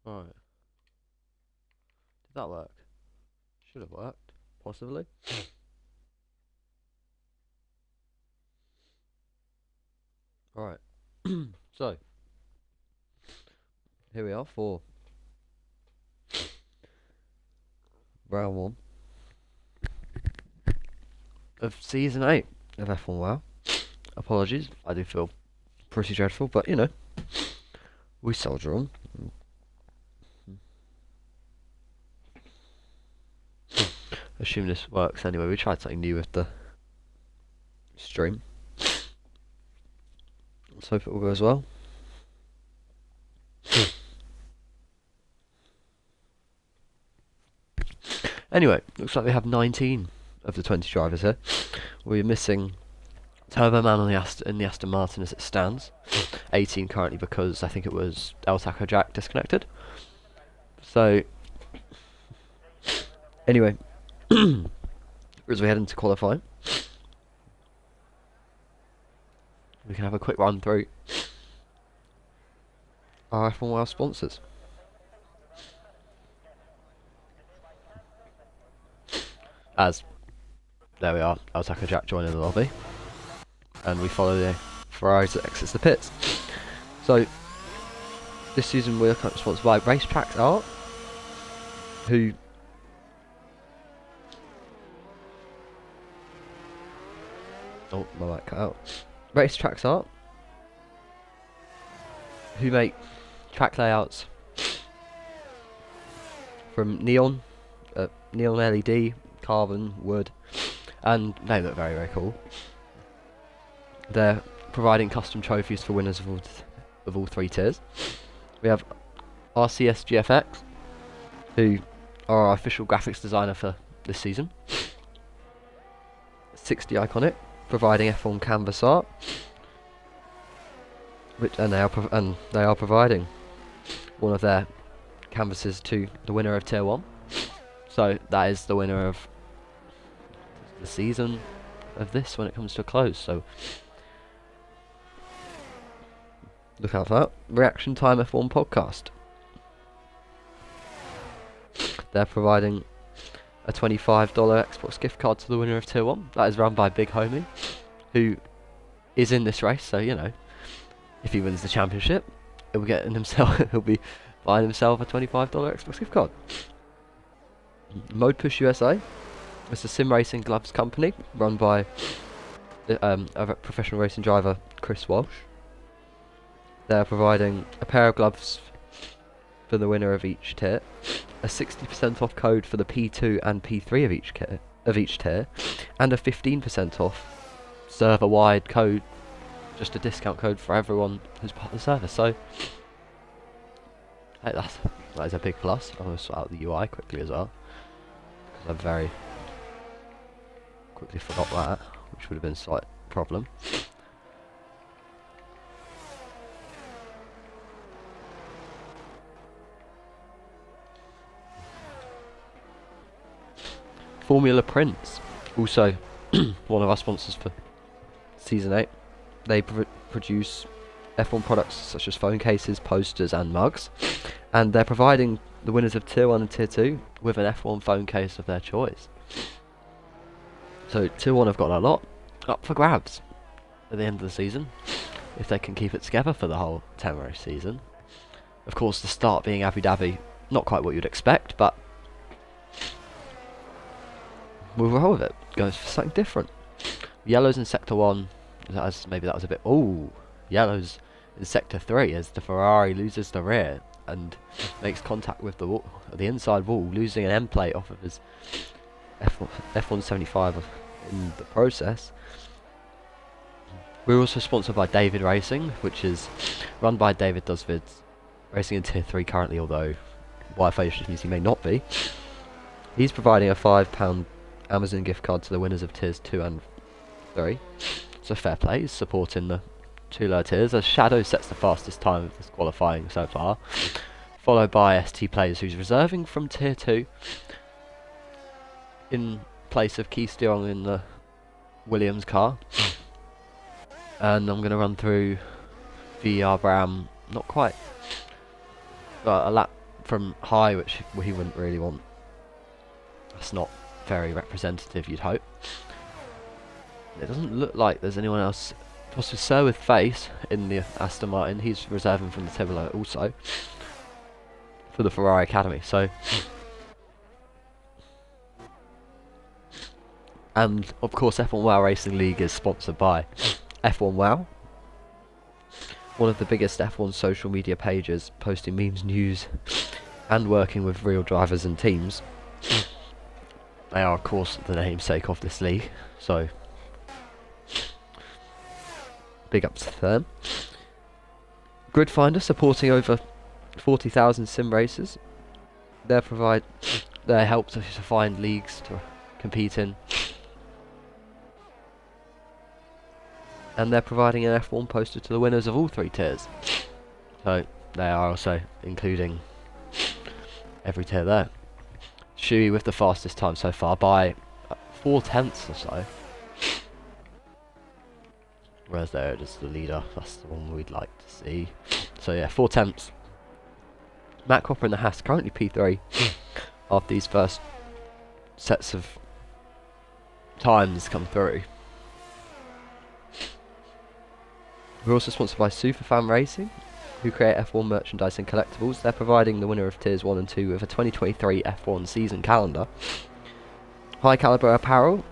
Right. Did that work? Should have worked. Possibly. Right. So, here we are for round one of season 8 of F1WL. Apologies, I do feel pretty dreadful, but you know, we soldier on. Assume this works anyway. We tried something new with the stream. Let's hope it all goes well. Anyway, looks like we have 19 of the 20 drivers here. We're missing Turbo Man on in the Aston Martin as it stands. 18 currently because I think it was El Taco Jack disconnected. So, anyway, as we head into qualifying, we can have a quick run through our F1WL sponsors. As there we are, El Taco Jack joining the lobby, and we follow the Ferrari that exits the pits. So this season we're currently sponsored by Racetrack Art, who my mic cut out. Racetrack Art, who make track layouts from neon LED, carbon, wood, and they look very, very cool. They're providing custom trophies for winners of all 3 tiers. We have RCS GFX, who are our official graphics designer for this season. 60 Iconic, providing F1 canvas art, and they are providing one of their canvases to the winner of Tier 1. So that is the winner of the season of this when it comes to a close. So look out for that. Reaction Time F1 podcast. They're providing a $25 Xbox gift card to the winner of Tier 1. That is run by Big Homie, who is in this race. So, you know, if he wins the championship, he'll be buying himself a $25 Xbox gift card. Mode Push USA. It's a sim racing gloves company run by a professional racing driver, Chris Walsh. They're providing a pair of gloves for the winner of each tier, a 60% off code for the P2 and P3 of each tier, and a 15% off server-wide code, just a discount code for everyone who's part of the service. So, hey, that is a big plus. I'm going to sort out the UI quickly as well, because I very quickly forgot that, which would have been a slight problem. Formula Prints, also one of our sponsors for Season 8. They produce F1 products such as phone cases, posters and mugs, and they're providing the winners of Tier 1 and Tier 2 with an F1 phone case of their choice. So Tier 1 have got a lot up for grabs at the end of the season, if they can keep it together for the whole 10 race season. Of course, the start being Abu Dhabi, not quite what you'd expect, but we'll roll with it. Goes for something different. Yellows in Sector 1, maybe that was a bit... Ooh, yellows in Sector 3 as the Ferrari loses the rear and makes contact with the wall, the inside wall, losing an end plate off of his F175 in the process. We're also sponsored by David Racing, which is run by David Does Vids, racing in Tier 3 currently, although by official news he may not be. He's providing a £5 Amazon gift card to the winners of Tiers 2 and 3. So fair play, he's supporting the 2 lower tiers, as Shadow sets the fastest time of this qualifying so far, followed by ST Players, who's reserving from Tier 2 in place of Keith Steong in the Williams car. And I'm going to run through VER Bram, not quite, a lap from high, which he wouldn't really want. That's not very representative, you'd hope. It doesn't look like there's anyone else. Possibly Sir with face in the Aston Martin. He's reserving from the Tivolo also for the Ferrari Academy. So, and of course, F1WL Racing League is sponsored by F1WL, one of the biggest F1 social media pages, posting memes, news, and working with real drivers and teams. They are, of course, the namesake of this league. So, big ups to them. Grid Finder supporting over 40,000 sim racers. They help to find leagues to compete in, and they're providing an F1 poster to the winners of all 3 tiers. So they are also including every tier there. Shui with the fastest time so far by 4/10 or so. Whereas there it is, the leader. That's the one we'd like to see. So yeah, 4/10. Matt Cropper in the Haas currently P3 after these first sets of times come through. We're also sponsored by Superfan Racing, who create F1 merchandise and collectibles. They're providing the winner of Tiers 1 and 2 with a 2023 F1 season calendar. High Caliber Apparel,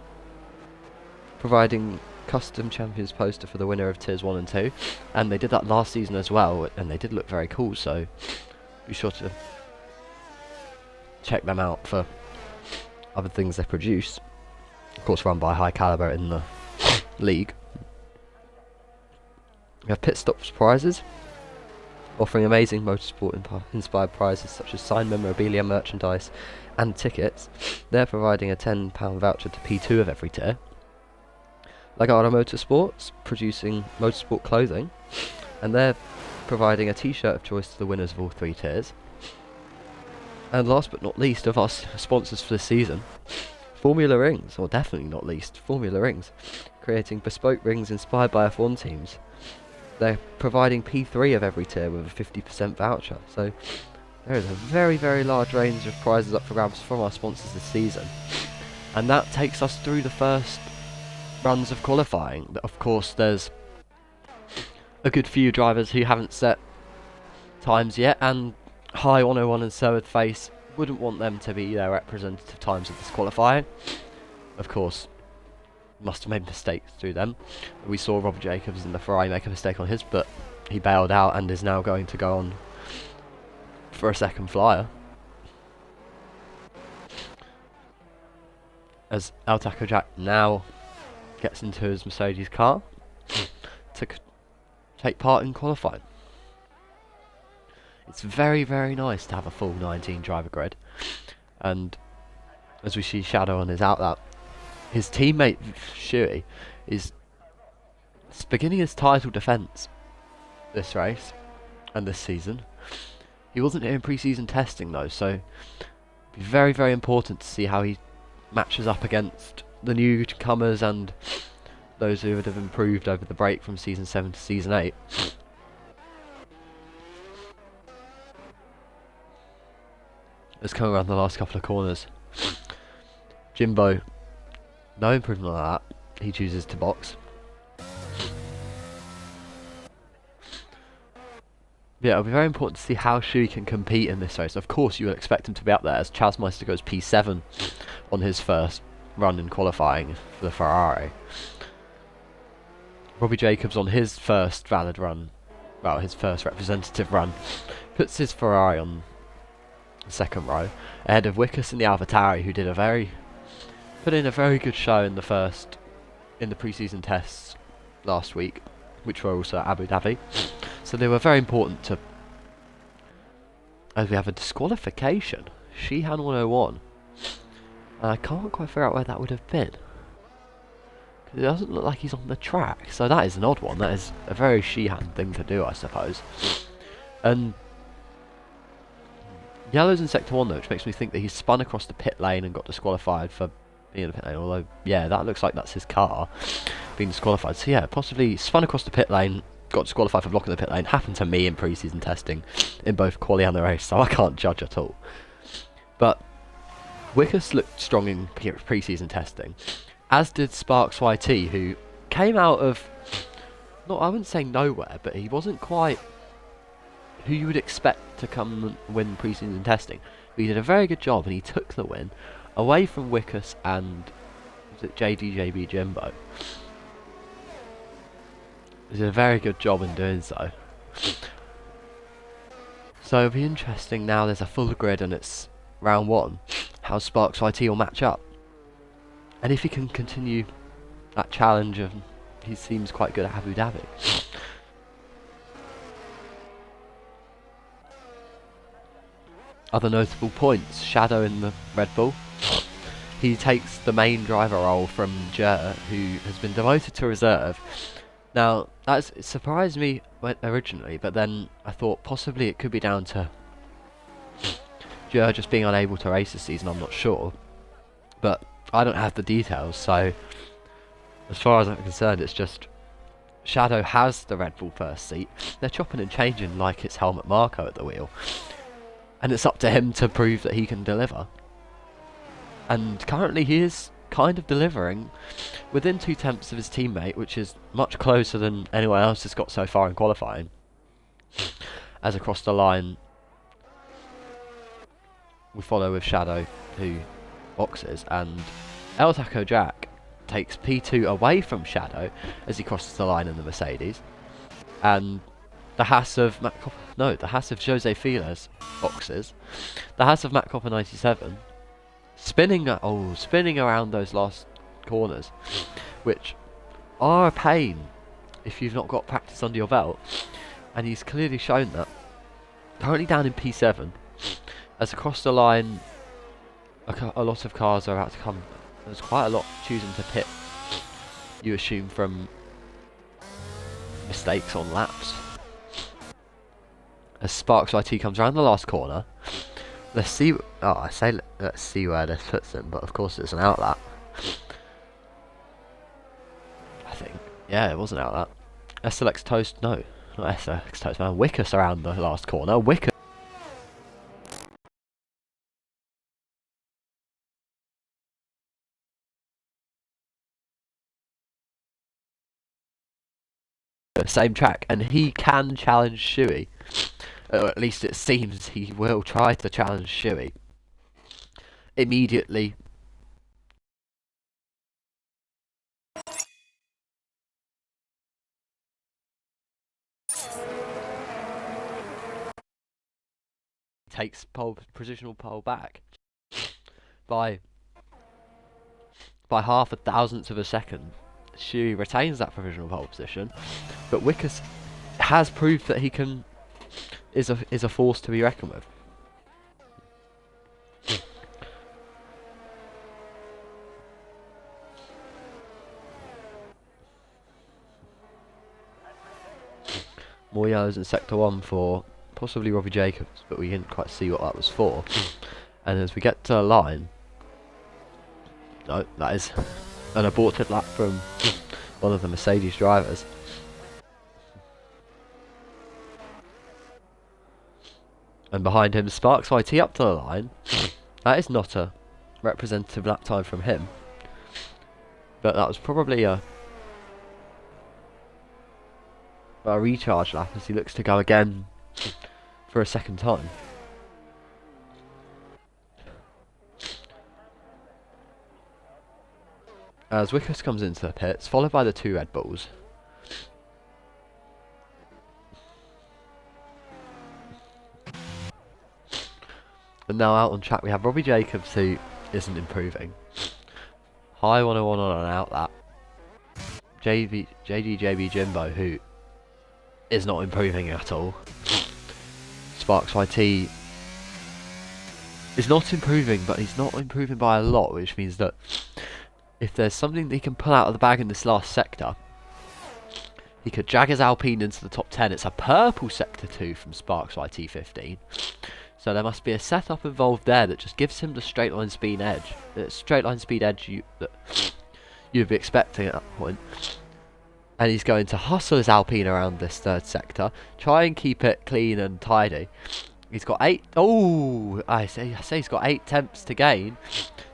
providing custom champions poster for the winner of Tiers 1 and 2. And they did that last season as well, and they did look very cool, so be sure to check them out for other things they produce. Of course, run by High Caliber in the league. We have Pit Stops prizes, offering amazing motorsport inspired prizes such as signed memorabilia, merchandise and tickets. They're providing a £10 voucher to P2 of every tier. Lagado Motorsports, producing motorsport clothing, and they're providing a t-shirt of choice to the winners of all 3 tiers. And last but not least of our sponsors for this season, Formula Rings, or definitely not least, Formula Rings, creating bespoke rings inspired by F1 teams. They're providing P3 of every tier with a 50% voucher. So there is a very, very large range of prizes up for grabs from our sponsors this season. And that takes us through the first runs of qualifying. Of course, there's a good few drivers who haven't set times yet, and High 101 and Sir with Face wouldn't want them to be their representative times of this qualifying. Of course, must have made mistakes through them. We saw Robert Jacobs in the Ferrari make a mistake on his, but he bailed out and is now going to go on for a second flyer. As El Taco Jack now gets into his Mercedes car to take part in qualifying. It's very, very nice to have a full 19 driver grid, and as we see Shadow on his outlap, his teammate Shui is beginning his title defence this race and this season. He wasn't here in pre-season testing though, so it'll be very, very important to see how he matches up against the newcomers and those who would have improved over the break from Season 7 to Season 8. Let's come around the last couple of corners. Jimbo, no improvement on that. He chooses to box. Yeah, it'll be very important to see how Shui can compete in this race. Of course, you would expect him to be up there, as Chaz Meister goes P7 on his first run in qualifying for the Ferrari. Robbie Jacobs on his first valid run, well, his first representative run, puts his Ferrari on the second row, ahead of Wickus and the AlphaTauri, who put in a very good show in the pre-season tests last week, which were also at Abu Dhabi. So they were very important to, as we have a disqualification. Sheehan 101. I can't quite figure out where that would have been, because it doesn't look like he's on the track, so that is an odd one. That is a very Sheehan thing to do, I suppose. And yellow's in Sector 1 though, which makes me think that he's spun across the pit lane and got disqualified for being in the pit lane, although, yeah, that looks like that's his car being disqualified. So yeah, possibly spun across the pit lane got disqualified for blocking the pit lane. Happened to me in pre-season testing in both quali and the race, so I can't judge at all. But Wickus looked strong in pre-season testing, as did Sparks YT, who came out of, I wouldn't say nowhere, but he wasn't quite who you would expect to come and win pre-season testing. But he did a very good job, and he took the win away from Wickus and JDJB Jimbo. He did a very good job in doing so. So it'll be interesting now. There's a full grid and it's round 1. How Sparks YT will match up, and if he can continue that challenge of, he seems quite good at Abu Dhabi. Other notable points: Shadow in the Red Bull. He takes the main driver role from Jer, who has been demoted to reserve. Now, it surprised me originally, but then I thought possibly it could be down to Jer just being unable to race this season. I'm not sure, but I don't have the details, so as far as I'm concerned, it's just Shadow has the Red Bull first seat. They're chopping and changing like it's Helmut Marko at the wheel, and it's up to him to prove that he can deliver. And currently he is kind of delivering within 2/10 of his teammate, which is much closer than anyone else has got so far in qualifying. As across the line, we follow with Shadow, who boxes, and El Taco Jack takes P2 away from Shadow as he crosses the line in the Mercedes, and the Haas of the Haas of Jose Files boxes. The Haas of Matt Copper 97 spinning around those last corners, which are a pain if you've not got practice under your belt, and he's clearly shown that. Currently down in P7, as across the line a lot of cars are about to come. There's quite a lot choosing to pit, you assume, from mistakes on laps. As Sparks YT comes around the last corner, let's see. Let's see where this puts him, but of course it's an outlap. I think, yeah, it was an outlap. SLX Toast, no, not SLX Toast, man. Wickus around the last corner. Wickus. Same track, and he can challenge Shuey. Or at least it seems he will try to challenge Shuey. Immediately. Takes positional pole back by half a thousandth of a second. Shuey retains that provisional pole position, but Wickus has proved that he is a force to be reckoned with. More yellows in Sector 1 for possibly Robbie Jacobs, but we didn't quite see what that was for. And as we get to the line, no, that is an aborted lap from one of the Mercedes drivers. And behind him, Sparks YT up to the line. That is not a representative lap time from him, but that was probably a recharge lap as he looks to go again for a second time. As Wickus comes into the pits, followed by the 2 Red Bulls. And now out on track we have Robbie Jacobs, who isn't improving. High 101 on an outlap. JDJB Jimbo, who is not improving at all. Sparks YT is not improving, but he's not improving by a lot, which means that if there's something that he can pull out of the bag in this last sector, he could drag his Alpine into the top 10. It's a purple Sector 2 from Sparks YT 15. So there must be a setup involved there that just gives him the straight line speed edge. The straight line speed edge that you'd be expecting at that point. And he's going to hustle his Alpine around this third sector, try and keep it clean and tidy. He's got 8... Oh! I say he's got 8 attempts to gain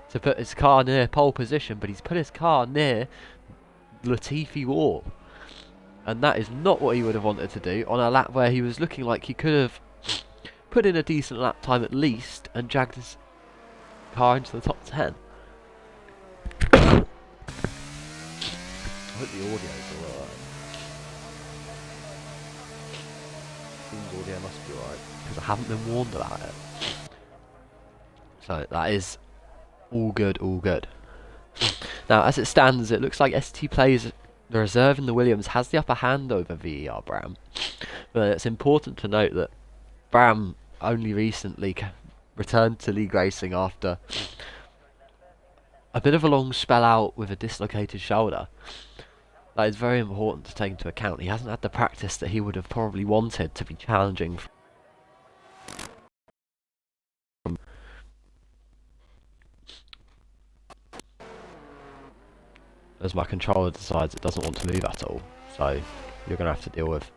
to put his car near pole position, but he's put his car near Latifi wall. And that is not what he would have wanted to do on a lap where he was looking like he could have put in a decent lap time at least and dragged his car into the top 10. I hope the audio's alright. Seems audio must be alright, because I haven't been warned about it. So that is all good, all good. Now, as it stands, it looks like ST Plays, the reserve in the Williams, has the upper hand over VER Bram. But it's important to note that Bram only recently returned to league racing after a bit of a long spell out with a dislocated shoulder. That is very important to take into account. He hasn't had the practice that he would have probably wanted to be challenging as my controller decides it doesn't want to move at all. So you're going to have to deal with.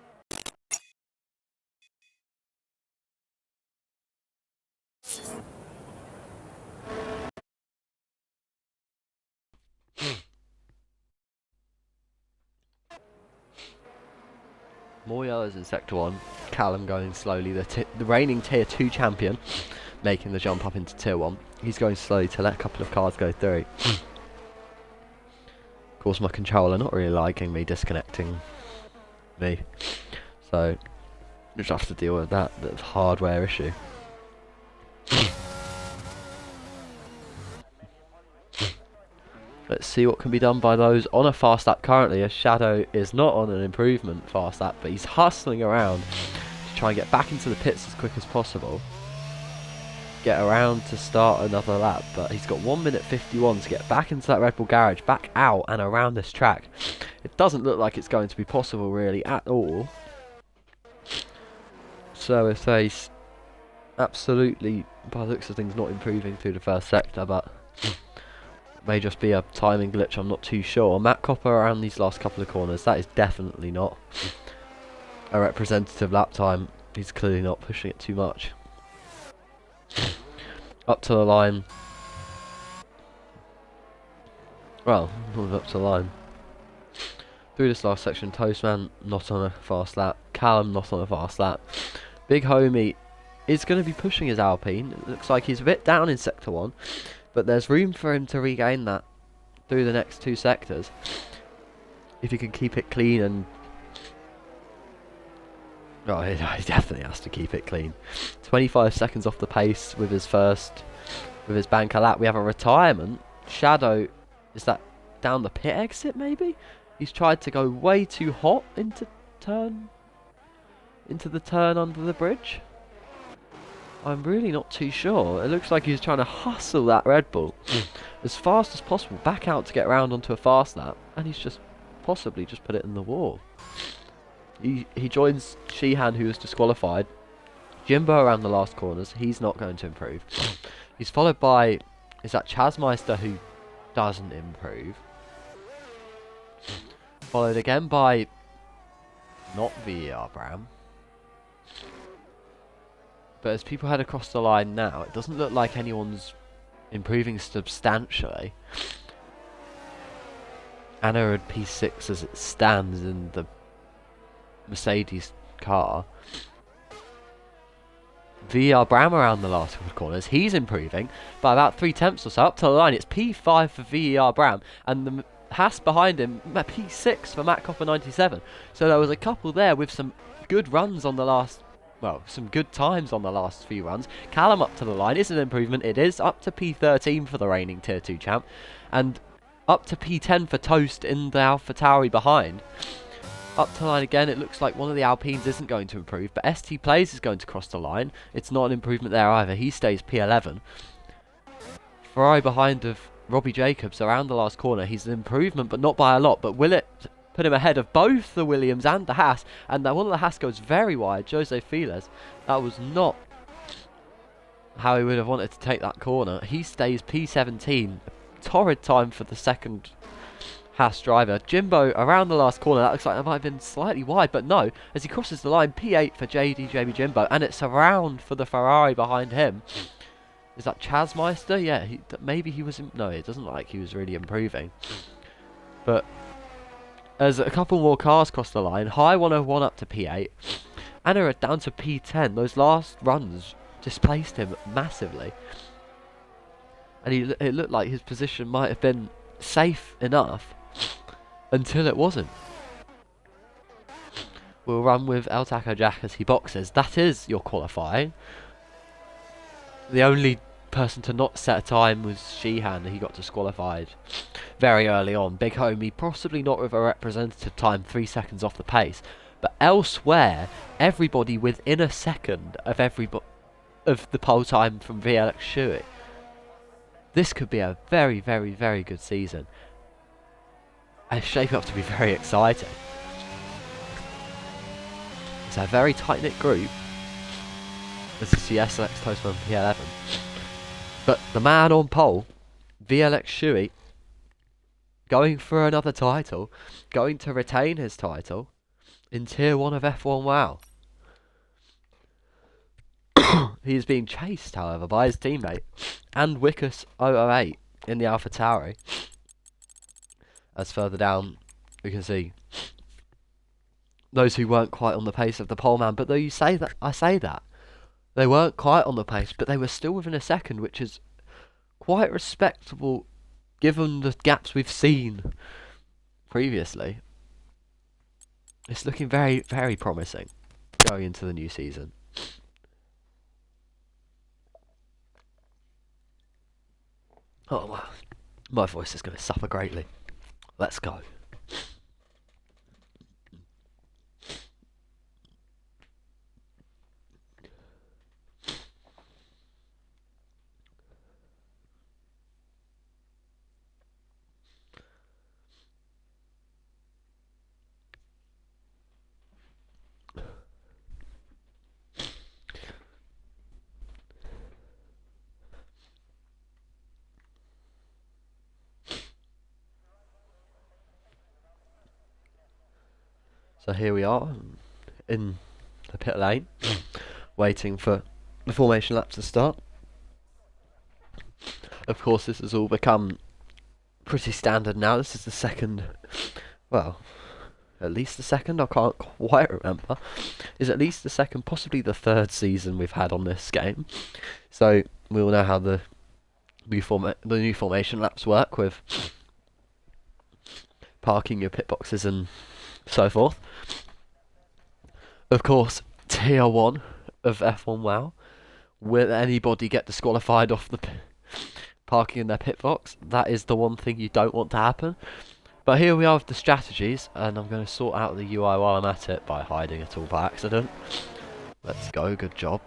More yellows in Sector 1, Callum going slowly, the reigning Tier 2 champion, making the jump up into Tier 1. He's going slowly to let a couple of cars go through. Of course, my controller not really liking me disconnecting me, so we just have to deal with that bit of hardware issue. Let's see what can be done by those on a fast lap currently, as Shadow is not on an improvement fast lap, but he's hustling around to try and get back into the pits as quick as possible. Get around to start another lap, but he's got 1 minute 51 to get back into that Red Bull garage, back out and around this track. It doesn't look like it's going to be possible really at all. So if they absolutely, by the looks of things, not improving through the first sector, but may just be a timing glitch, I'm not too sure. Matt Copper around these last couple of corners, that is definitely not a representative lap time. He's clearly not pushing it too much. Up to the line. Well, not up to the line. Through this last section, Toastman not on a fast lap, Callum not on a fast lap. Big Homie is going to be pushing his Alpine. It looks like he's a bit down in Sector 1. But there's room for him to regain that through the next 2 sectors. If he can keep it clean and... Oh, he definitely has to keep it clean. 25 seconds off the pace with his banker lap. We have a retirement. Shadow, is that down the pit exit maybe? He's tried to go way too hot into the turn under the bridge. I'm really not too sure. It looks like he's trying to hustle that Red Bull as fast as possible back out to get around onto a fast lap, and he's just possibly just put it in the wall. He joins Sheehan, who was disqualified. Jimbo around the last corners. He's not going to improve. He's followed by, is that Chasmeister, who doesn't improve. Followed again by not VER Bram. But as people head across the line now, it doesn't look like anyone's improving substantially. Anna at P6 as it stands in the Mercedes car. VER Bram around the last couple of corners. He's improving by about 3 tenths or so. Up to the line, it's P5 for VER Bram. And the Haas behind him, P6 for Matt Copper 97. So there was a couple there with some good runs on the last... Well, some good times on the last few runs. Callum up to the line is an improvement. It is up to P13 for the reigning Tier 2 champ. And up to P10 for Toast in the AlphaTauri behind. Up to the line again, it looks like one of the Alpines isn't going to improve. But ST Plays is going to cross the line. It's not an improvement there either. He stays P11. Ferrari behind of Robbie Jacobs around the last corner. He's an improvement, but not by a lot. But will it... put him ahead of both the Williams and the Haas, and one of the Haas goes very wide, Jose Files. That was not how he would have wanted to take that corner. He stays P17. Torrid time for the second Haas driver. Jimbo around the last corner. That looks like that might have been slightly wide, but no. As he crosses the line, P8 for JB Jimbo, and it's around for the Ferrari behind him. Is that Chasmeister? Yeah, maybe he was... No, it doesn't look like he was really improving. But as a couple more cars cross the line, high 101 up to P8. Anna down to P10. Those last runs displaced him massively. And it looked like his position might have been safe enough until it wasn't. We'll run with El Taco Jack as he boxes. That is your qualifying. The only person to not set a time was Sheehan. He got disqualified very early on. Big Homie possibly not with a representative time, 3 seconds off the pace. But elsewhere, everybody within a second of the pole time from VLX Shui. This could be a very, very, very good season. It's shaping up to be very exciting. It's a very tight-knit group. This is the SLX Toastman P11. But the man on pole, VLX Shui, going for another title, going to retain his title in Tier 1 of F1WL. He is being chased, however, by his teammate and Wickus 008 in the AlphaTauri. As further down, we can see those who weren't quite on the pace of the pole man. But though you say that, I say that, they weren't quite on the pace, but they were still within a second, which is quite respectable given the gaps we've seen previously. It's looking very, very promising going into the new season. Oh, wow. My voice is going to suffer greatly. Let's go. So here we are in the pit lane, waiting for the formation lap to start. Of course, this has all become pretty standard now. This is the second, well, at least the second, I can't quite remember. Is at least the second, possibly the third season we've had on this game. So we all know how the new formation laps work with parking your pit boxes and so forth. Of course, Tier 1 of F1WL. Will anybody get disqualified off the parking in their pit box? That is the one thing you don't want to happen. But here we are with the strategies, and I'm going to sort out the UI while I'm at it by hiding it all by accident. Let's go, good job.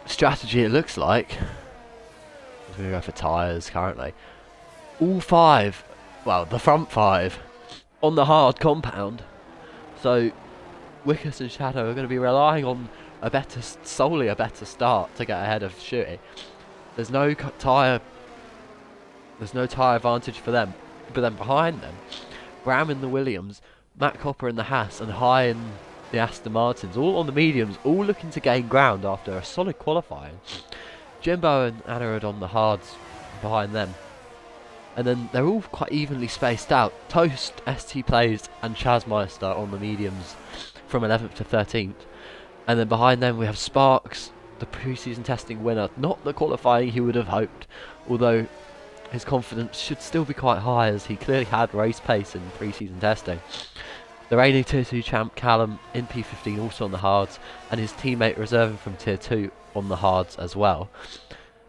Strategy, it looks like. I'm going to go for tyres currently. All 5, well, the front 5, on the hard compound. So, Wickus and Shadow are going to be relying on solely a better start to get ahead of Shui. There's no tyre advantage for them. But then behind them, Bram in the Williams, Matt Copper in the Haas, and High in the Aston Martins, all on the mediums, all looking to gain ground after a solid qualifying. Jimbo and Anarad on the hards behind them. And then they're all quite evenly spaced out. Toast, ST Plays and Chasmeister on the mediums from 11th to 13th. And then behind them we have Sparks, the pre-season testing winner. Not the qualifying he would have hoped, although his confidence should still be quite high as he clearly had race pace in pre-season testing. The reigning Tier 2 champ Callum in P15 also on the hards, and his teammate reserving from Tier 2 on the hards as well.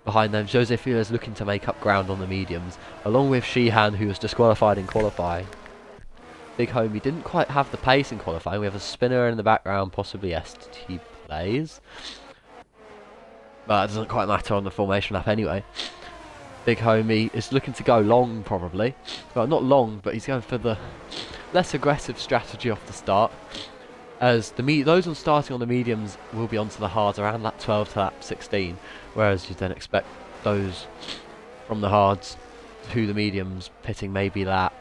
Behind them, Jose Fila looking to make up ground on the mediums, along with Sheehan, who was disqualified in qualifying. Big Homie didn't quite have the pace in qualifying. We have a spinner in the background, possibly ST Plays. But it doesn't quite matter on the formation lap anyway. Big Homie is looking to go long, probably. Well, not long, but he's going for the less aggressive strategy off the start. As those starting on the mediums will be onto the hards around lap 12 to lap 16, whereas you then expect those from the hards to the mediums, pitting maybe that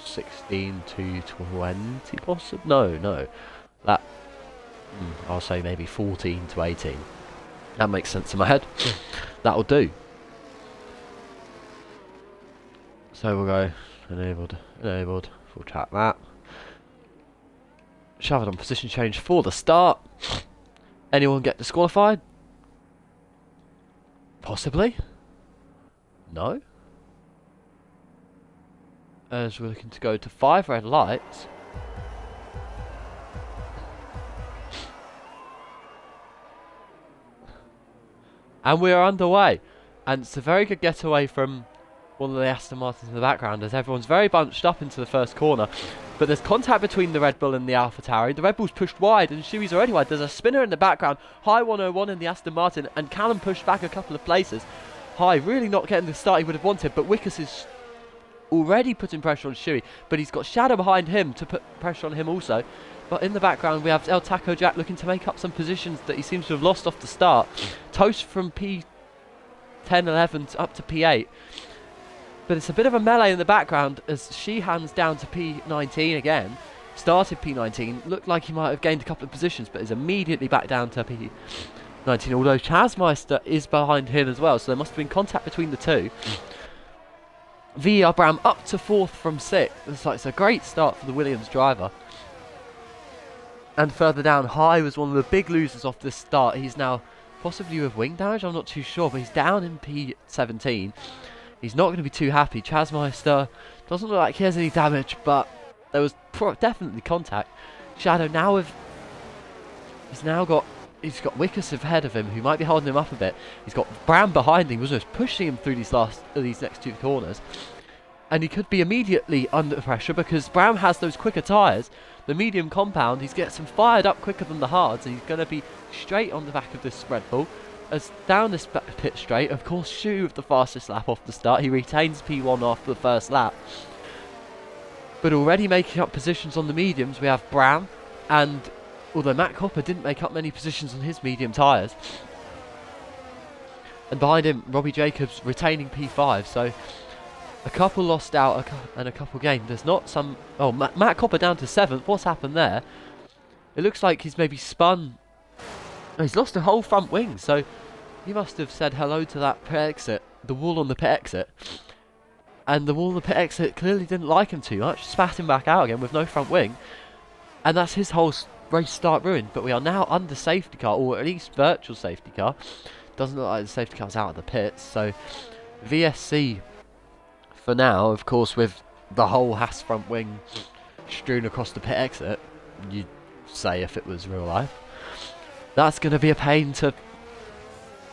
16 to 20 possibly. No, that I'll say maybe 14 to 18. That makes sense in my head. That'll do. So we'll go enabled, full track map. Shove it on position change for the start. Anyone get disqualified? Possibly. No. As we're looking to go to 5 red lights. And we are underway. And it's a very good getaway from one of the Aston Martins in the background, as everyone's very bunched up into the first corner. But there's contact between the Red Bull and the AlphaTauri. The Red Bull's pushed wide and Shui's already wide. There's a spinner in the background. High 101 in the Aston Martin, and Callum pushed back a couple of places. High really not getting the start he would have wanted, but Wickers is already putting pressure on Shui, but he's got Shadow behind him to put pressure on him also. But in the background we have El Taco Jack looking to make up some positions that he seems to have lost off the start. Toast from P10, 11 up to P8. But it's a bit of a melee in the background as she hands down to P19 again. Started P19, looked like he might have gained a couple of positions, but is immediately back down to P19. Although Chasmeister is behind him as well, so there must have been contact between the two. VER Bram up to 4th from 6th. It's a great start for the Williams driver. And further down, High was one of the big losers off this start. He's now possibly with wing damage, I'm not too sure, but he's down in P17. He's not going to be too happy. Chasmeister doesn't look like he has any damage, but there was definitely contact. Shadow now with... He's got Wickers ahead of him, who might be holding him up a bit. He's got Bram behind him, was just pushing him through these next 2 corners. And he could be immediately under pressure because Bram has those quicker tyres. The medium compound, he gets them fired up quicker than the hards, and he's going to be straight on the back of this Red Bull. As down this pit straight, of course, Shu with the fastest lap off the start. He retains P1 after the first lap. But already making up positions on the mediums, we have Bram, and although Matt Copper didn't make up many positions on his medium tyres. And behind him, Robbie Jacobs retaining P5, so a couple lost out and a couple gained. There's not some... Oh, Matt Copper down to 7th. What's happened there? It looks like he's maybe spun... Oh, he's lost a whole front wing, so he must have said hello to that pit exit, the wall on the pit exit. And the wall on the pit exit clearly didn't like him too much, spat him back out again with no front wing. And that's his whole race start ruined. But we are now under safety car, or at least virtual safety car. Doesn't look like the safety car's out of the pits, so VSC for now, of course, with the whole Haas front wing strewn across the pit exit, you'd say if it was real life. That's going to be a pain to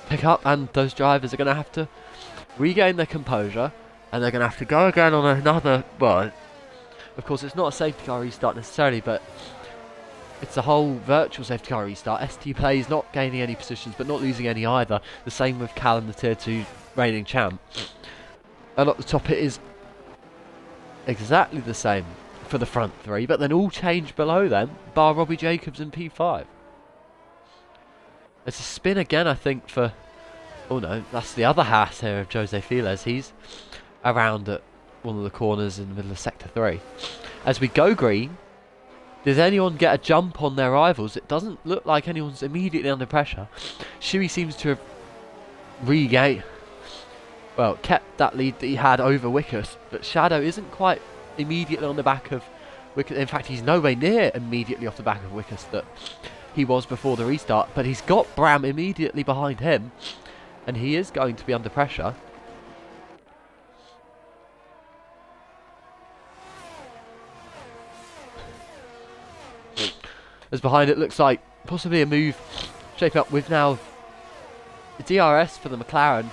pick up, and those drivers are going to have to regain their composure, and they're going to have to go again on another... Well, of course, it's not a safety car restart necessarily, but it's a whole virtual safety car restart. ST Plays not gaining any positions, but not losing any either. The same with Callum, the Tier 2 reigning champ. And at the top, it is exactly the same for the front 3, but then all change below them, bar Robbie Jacobs in P5. It's a spin again, I think, for... Oh no, that's the other Haas here of Jose Files. He's around at one of the corners in the middle of Sector 3. As we go green, does anyone get a jump on their rivals? It doesn't look like anyone's immediately under pressure. Shui seems to have regained... Well, kept that lead that he had over Wickers, but Shadow isn't quite immediately on the back of Wickers. In fact, he's nowhere near immediately off the back of Wickers that he was before the restart, but he's got Bram immediately behind him, and he is going to be under pressure. As behind it looks like possibly a move shaping up with now the DRS for the McLaren.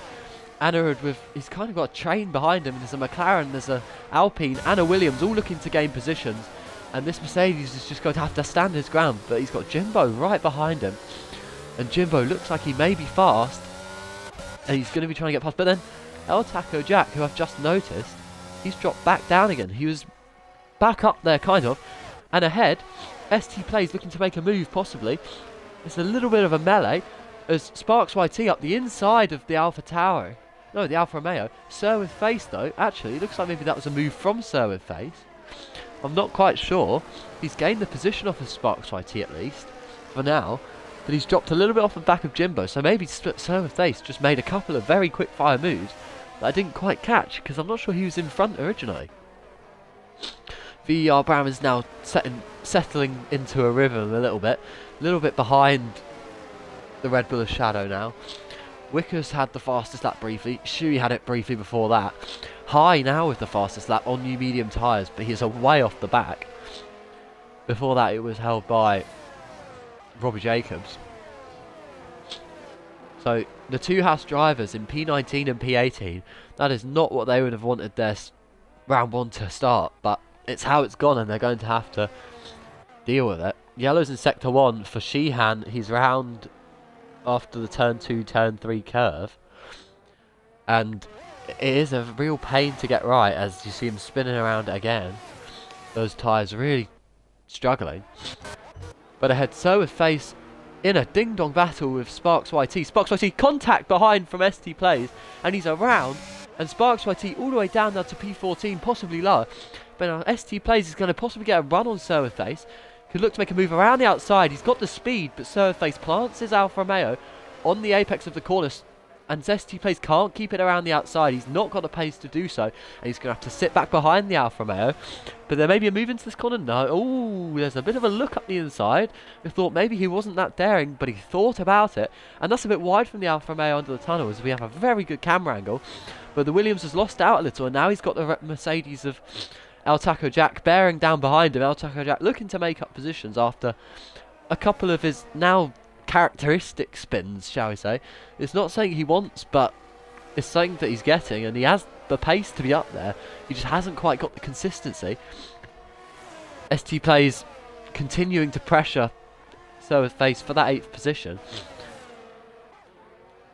Anurud with, he's kind of got a train behind him. There's a McLaren, there's a Alpine and a Williams all looking to gain positions. And this Mercedes is just going to have to stand his ground. But he's got Jimbo right behind him. And Jimbo looks like he may be fast. And he's going to be trying to get past. But then El Taco Jack, who I've just noticed, he's dropped back down again. He was back up there kind of. And ahead, ST Plays looking to make a move possibly. It's a little bit of a melee. as Sparks YT up the inside of the Alpha Tower. No, the Alfa Romeo. Sir with face, though. Actually, it looks like maybe that was a move from Sir with face. I'm not quite sure. He's gained the position off of Sparks YT at least, for now. But he's dropped a little bit off the back of Jimbo. So maybe Sir with face just made a couple of very quick fire moves that I didn't quite catch, because I'm not sure he was in front originally. VER Brown is now settling into a rhythm a little bit behind the Red Bull of Shadow now. Wicker's had the fastest lap briefly. Shui had it briefly before that. High now with the fastest lap on new medium tyres, but he's way off the back. Before that, it was held by Robbie Jacobs. So the two Haas drivers in P19 and P18, that is not what they would have wanted their round 1 to start, but it's how it's gone, and they're going to have to deal with it. Yellow's in sector 1 for Sheehan. He's round after the turn 2, turn 3 curve, and it is a real pain to get right as you see him spinning around again. Those tyres really struggling. But ahead, so with face in a ding-dong battle with Sparks YT. Sparks YT contact behind from ST Plays, and he's around, and Sparks YT all the way down now to P14, possibly lower. But now ST Plays is going to possibly get a run on Sir with face. Could look to make a move around the outside. He's got the speed, but Sir with face plants his Alfa Romeo on the apex of the corner, and ST Plays can't keep it around the outside. He's not got the pace to do so, and he's going to have to sit back behind the Alfa Romeo. But there may be a move into this corner. No. Oh, there's a bit of a look up the inside. We thought maybe he wasn't that daring, but he thought about it, and that's a bit wide from the Alfa Romeo under the tunnel, as we have a very good camera angle. But the Williams has lost out a little, and now he's got the Mercedes of El Taco Jack bearing down behind him. El Taco Jack looking to make up positions after a couple of his now characteristic spins, shall we say. It's not something he wants, but it's something that he's getting, and he has the pace to be up there. He just hasn't quite got the consistency. ST Plays continuing to pressure Sir with face for that 8th position.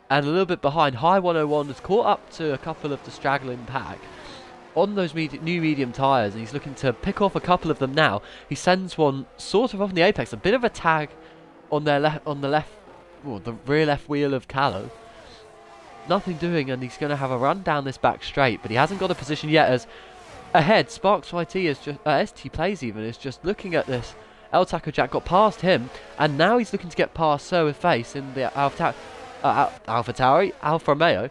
And a little bit behind, High 101 has caught up to a couple of the straggling pack on those new medium tyres, and he's looking to pick off a couple of them now. He sends one sort of off the apex, a bit of a tag on their the rear left wheel of Callow. Nothing doing, and he's going to have a run down this back straight, but he hasn't got a position yet. As ahead, Sparks YT is just ST Plays even is just looking at this. El Taco Jack got past him, and now he's looking to get past Sir with face in the Alfa Romeo.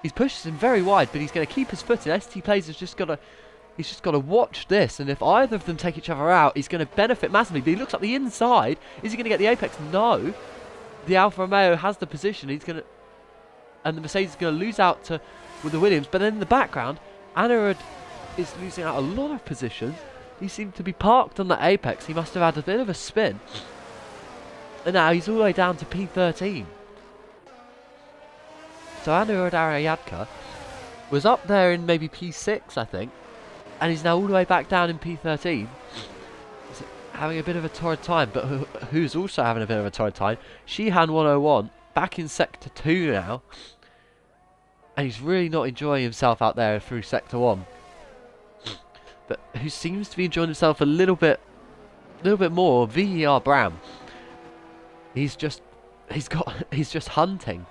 He's pushed him very wide, but he's going to keep his foot in. ST Plays has just got to watch this, and if either of them take each other out, he's going to benefit massively. But he looks up the inside. Is he going to get the apex? No. The Alfa Romeo has the position. He's going to, and the Mercedes is going to lose out with the Williams. But then in the background, Anirudh is losing out a lot of positions. He seemed to be parked on the apex. He must have had a bit of a spin, and now he's all the way down to P13. So Anirudh Aryadka was up there in maybe P6, I think, and he's now all the way back down in P13. He's having a bit of a torrid time, but who's also having a bit of a torrid time? Sheehan 101, back in Sector 2 now, and he's really not enjoying himself out there through Sector 1. But who seems to be enjoying himself a little bit more, VER Brown. He's just hunting.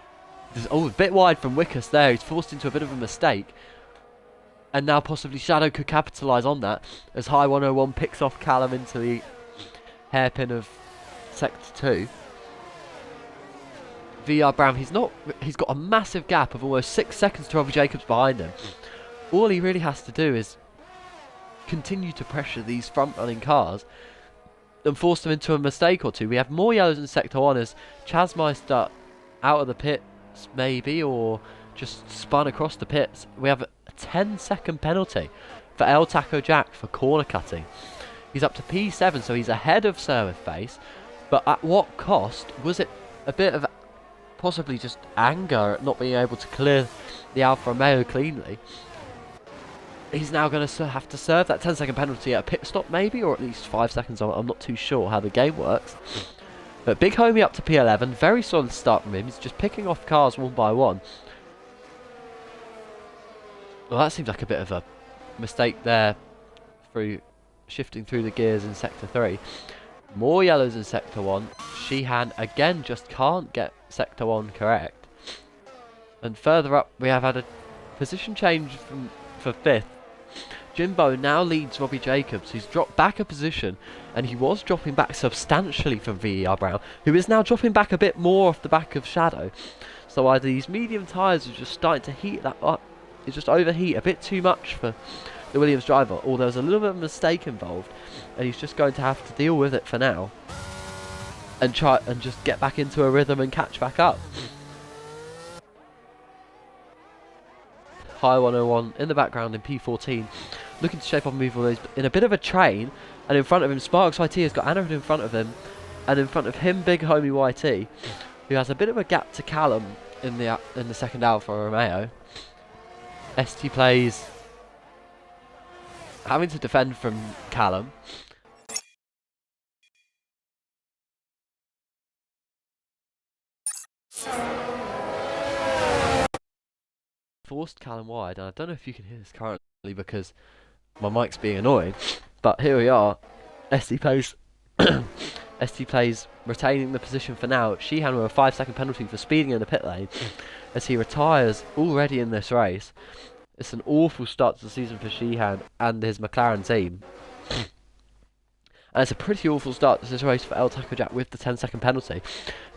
Oh, a bit wide from Wickus there. He's forced into a bit of a mistake. And now possibly Shadow could capitalise on that, as High 101 picks off Callum into the hairpin of Sector 2. VER Brown, he's got a massive gap of almost 6 seconds to Robbie Jacobs behind him. All he really has to do is continue to pressure these front-running cars and force them into a mistake or two. We have more yellows in Sector 1 as Chasmeister out of the pits maybe, or just spun across the pits. We have a 10-second penalty for El Taco Jack for corner cutting. He's up to P7, so he's ahead of Sir with face, but at what cost? Was it a bit of possibly just anger at not being able to clear the Alfa Romeo cleanly? He's now going to have to serve that 10-second penalty at a pit stop maybe, or at least 5 seconds. I'm not too sure how the game works. But Big Homie up to P11, very solid start from him. He's just picking off cars one by one. Well, that seems like a bit of a mistake there through shifting through the gears in Sector 3. More yellows in Sector 1. Sheehan again just can't get Sector 1 correct. And further up, we have had a position change for 5th. Jimbo now leads Robbie Jacobs, who's dropped back a position, and he was dropping back substantially from VER Brown, who is now dropping back a bit more off the back of Shadow. So either these medium tyres are just starting to heat that up, it's just overheat a bit too much for the Williams driver, or there was a little bit of a mistake involved, and he's just going to have to deal with it for now, and try and just get back into a rhythm and catch back up. High 101 in the background in P14, looking to shape up and move all those in a bit of a train, and in front of him Sparks YT has got Anna in front of him, and in front of him big homie YT, who has a bit of a gap to Callum in the second Alfa Romeo. ST plays having to defend from Callum. Forced Callum wide, and I don't know if you can hear this currently because my mic's being annoying, but here we are. ST plays ST plays retaining the position for now. Sheehan with a 5-second penalty for speeding in the pit lane as he retires already in this race. It's an awful start to the season for Sheehan and his McLaren team. And it's a pretty awful start to this race for El Taco Jack with the 10-second penalty,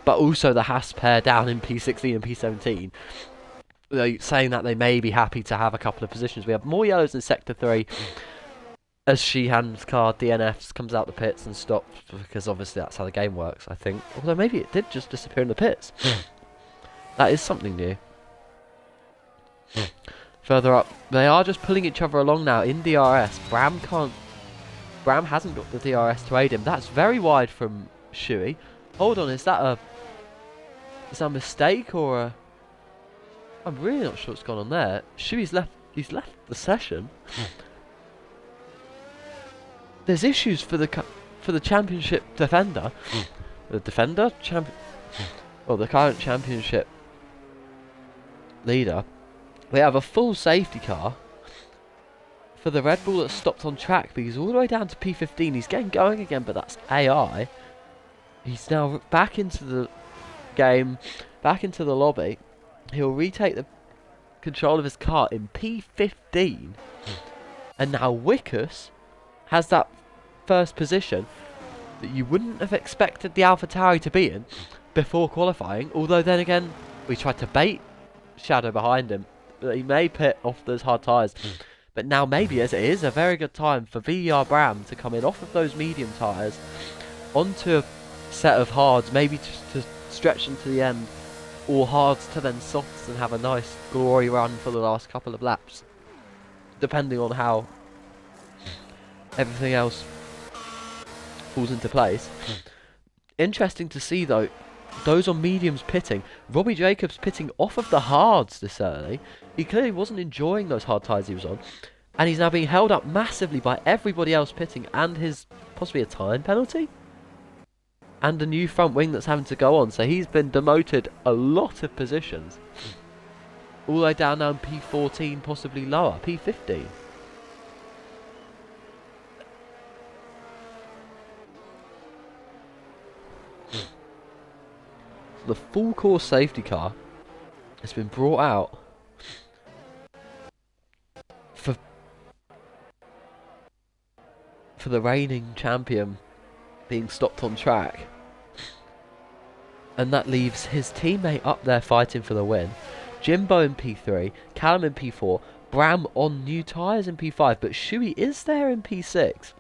but also the Haas pair down in P16 and P17. Saying that they may be happy to have a couple of positions. We have more yellows in Sector 3 as Sheehan's car DNFs, comes out the pits and stops, because obviously that's how the game works, I think. Although maybe it did just disappear in the pits. That is something new. Further up, they are just pulling each other along now in DRS. Bram hasn't got the DRS to aid him. That's very wide from Shuey. Hold on, is that a mistake or a... I'm really not sure what's gone on there. Shuey's left. He's left the session. There's issues for the championship defender. The defender well, the current championship leader. We have a full safety car for the Red Bull that's stopped on track, but he's all the way down to P15. He's getting going again, but that's AI. He's now back into the game, back into the lobby. He'll retake the control of his car in P15. And now Wickus has that first position that you wouldn't have expected the AlphaTauri to be in before qualifying. Although then again, we tried to bait Shadow behind him. But he may pit off those hard tyres. But now maybe, as it is a very good time for VER Bram to come in off of those medium tyres onto a set of hards, maybe to stretch them to the end, or hards to then softs and have a nice glory run for the last couple of laps, depending on how everything else falls into place. Interesting to see though, those on mediums pitting. Robbie Jacobs pitting off of the hards this early. He clearly wasn't enjoying those hard tyres he was on, and he's now being held up massively by everybody else pitting, and his possibly a time penalty and a new front wing that's having to go on. So he's been demoted a lot of positions, all the way down now in P14, possibly lower, P15. So the full course safety car has been brought out for the reigning champion being stopped on track, and that leaves his teammate up there fighting for the win. Jimbo in P3, Callum in P4, Bram on new tyres in P5, but Shuey is there in P6.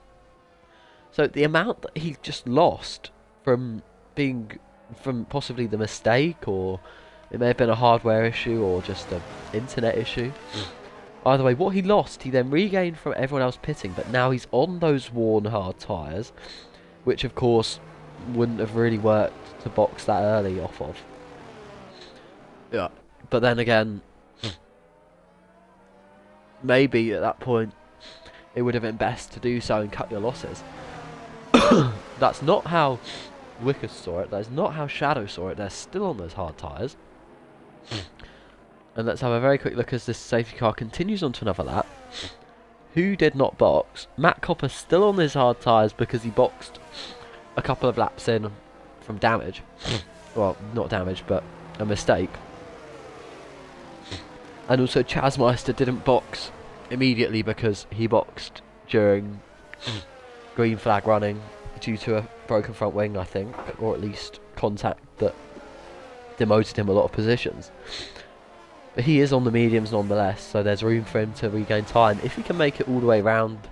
So the amount that he just lost from possibly the mistake, or it may have been a hardware issue or just an internet issue. Either way, what he lost, he then regained from everyone else pitting, but now he's on those worn hard tyres, which of course wouldn't have really worked to box that early off of. Yeah, but then again, maybe at that point it would have been best to do so and cut your losses. That's not how Wickus saw it, that's not how Shadow saw it. They're still on those hard tyres. And let's have a very quick look as this safety car continues on to another lap. Who did not box? Matt Copper still on his hard tyres because he boxed a couple of laps in from damage. Well, not damage, but a mistake. And also Chasmeister didn't box immediately because he boxed during green flag running due to a broken front wing, I think, or at least contact that demoted him a lot of positions. But he is on the mediums nonetheless, so there's room for him to regain time if he can make it all the way round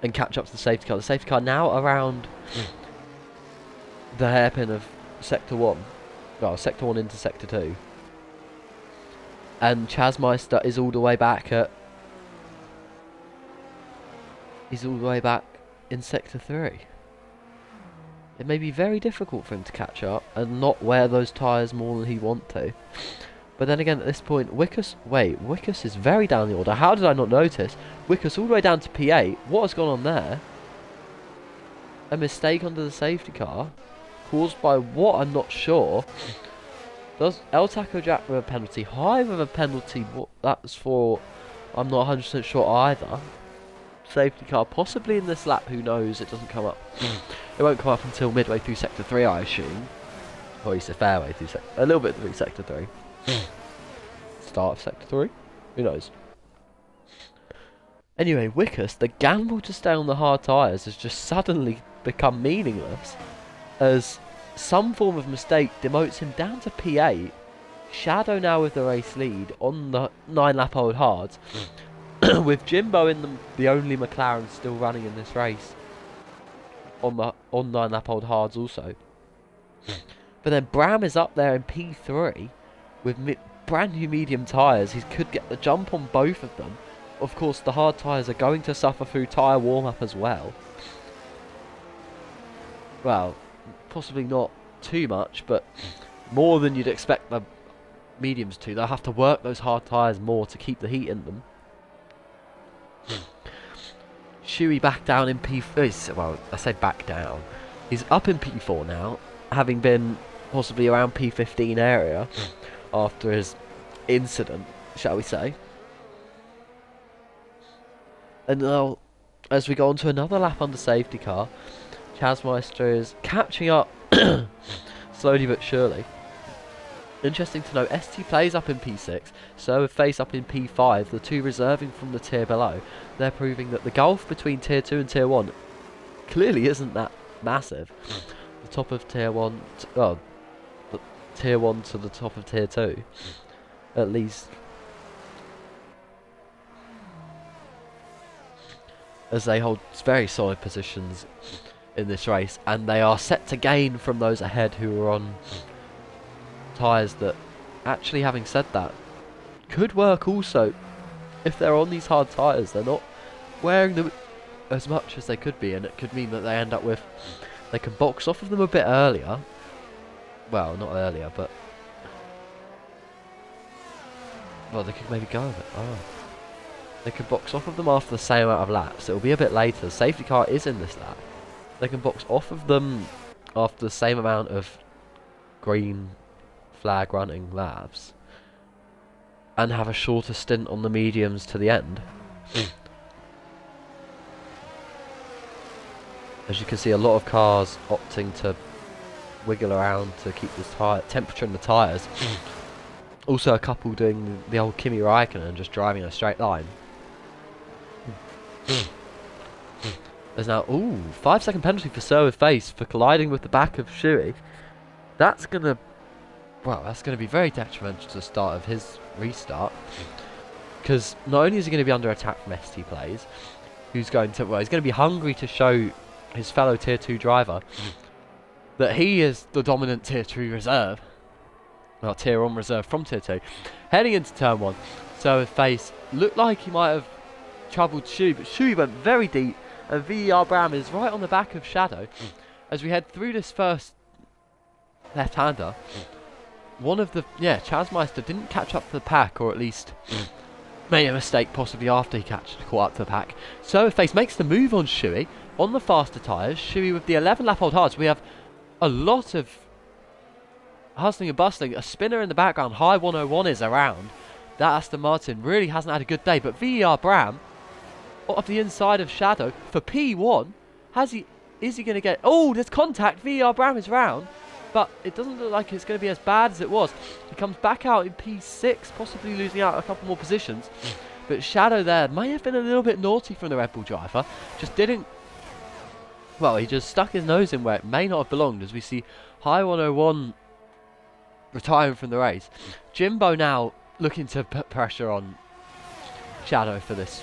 and catch up to the safety car. The safety car now around the hairpin of Sector 1. Well, Sector 1 into Sector 2. And Chasmeister is all the way back at... He's all the way back in Sector 3. It may be very difficult for him to catch up and not wear those tyres more than he'd want to. But then again, at this point, Wickus is very down the order. How did I not notice? Wickus all the way down to P8. What has gone on there? A mistake under the safety car, caused by what? I'm not sure. Does El Taco Jack with a penalty? High with a penalty, what that's for, I'm not 100% sure either. Safety car, possibly in this lap, who knows, it doesn't come up. It won't come up until midway through Sector 3, I assume. Or at least a fair way through a little bit through Sector 3. Start of Sector 3? Who knows? Anyway, Wickus, the gamble to stay on the hard tyres has just suddenly become meaningless, as some form of mistake demotes him down to P8. Shadow now with the race lead on the 9-lap-old hards, with Jimbo in the only McLaren still running in this race on 9-lap-old hards also. But then Bram is up there in P3 with brand new medium tyres. He could get the jump on both of them. Of course, the hard tyres are going to suffer through tyre warm-up as well. Well, possibly not too much, but more than you'd expect the mediums to. They'll have to work those hard tyres more to keep the heat in them. Shuey back down in P4. Well, I say back down. He's up in P4 now, having been possibly around P15 area after his incident, shall we say. And now, as we go on to another lap under safety car, Chasmeister is catching up slowly but surely. Interesting to know, ST plays up in P6, so with Face up in P5, the two reserving from the tier below. They're proving that the gulf between Tier 2 and Tier 1 clearly isn't that massive. The top of Tier 1, well, the Tier 1 to the top of Tier 2, at least. As they hold very solid positions in this race, and they are set to gain from those ahead who are on tyres that, actually having said that, could work also. If they're on these hard tyres, they're not wearing them as much as they could be, and it could mean that they end up with, they can box off of them a bit earlier. Well, not earlier, but well, they could maybe go with it. Oh, they could box off of them after the same amount of laps. It'll be a bit later. The safety car is in this lap. They can box off of them after the same amount of green flag running laps and have a shorter stint on the mediums to the end. As you can see, a lot of cars opting to wiggle around to keep this temperature in the tyres. Also a couple doing the old Kimi Raikkonen and just driving in a straight line. There's now, 5-second penalty for Sir with Face for colliding with the back of Shuey. That's gonna be very detrimental to the start of his restart, because not only is he going to be under attack from ST Plays, he's going to be hungry to show his fellow Tier 2 driver that he is the dominant Tier 2 reserve, well, Tier 1 reserve from Tier 2. Heading into Turn 1, so with Face looked like he might have troubled Shuey, but Shuey went very deep, and VER Bram is right on the back of Shadow. As we head through this first left-hander, Chasmeister didn't catch up to the pack, or at least made a mistake possibly after he caught up to the pack. So Face makes the move on Shuey on the faster tyres. Shuey with the 11-lap-old hards. We have a lot of hustling and bustling. A spinner in the background. High 101 is around. That Aston Martin really hasn't had a good day, but VER Bram up the inside of Shadow for P1. Is he going to get... Oh, there's contact. VER Brown is round. But it doesn't look like it's going to be as bad as it was. He comes back out in P6, possibly losing out a couple more positions. But Shadow there may have been a little bit naughty from the Red Bull driver. Just didn't... Well, he just stuck his nose in where it may not have belonged, as we see High 101 retiring from the race. Jimbo now looking to put pressure on Shadow for this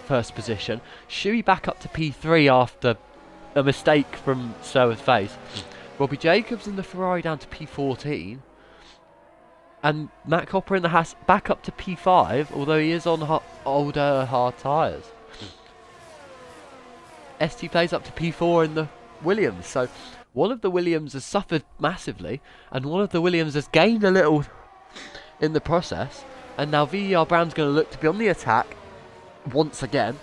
first position. Shuey back up to P3 after a mistake from Sir's face. Robbie Jacobs in the Ferrari down to P14. And Matt Copper in the Haas back up to P5, although he is on older hard tyres. ST plays up to P4 in the Williams. So one of the Williams has suffered massively, and one of the Williams has gained a little in the process. And now VER Brown's going to look to be on the attack once again.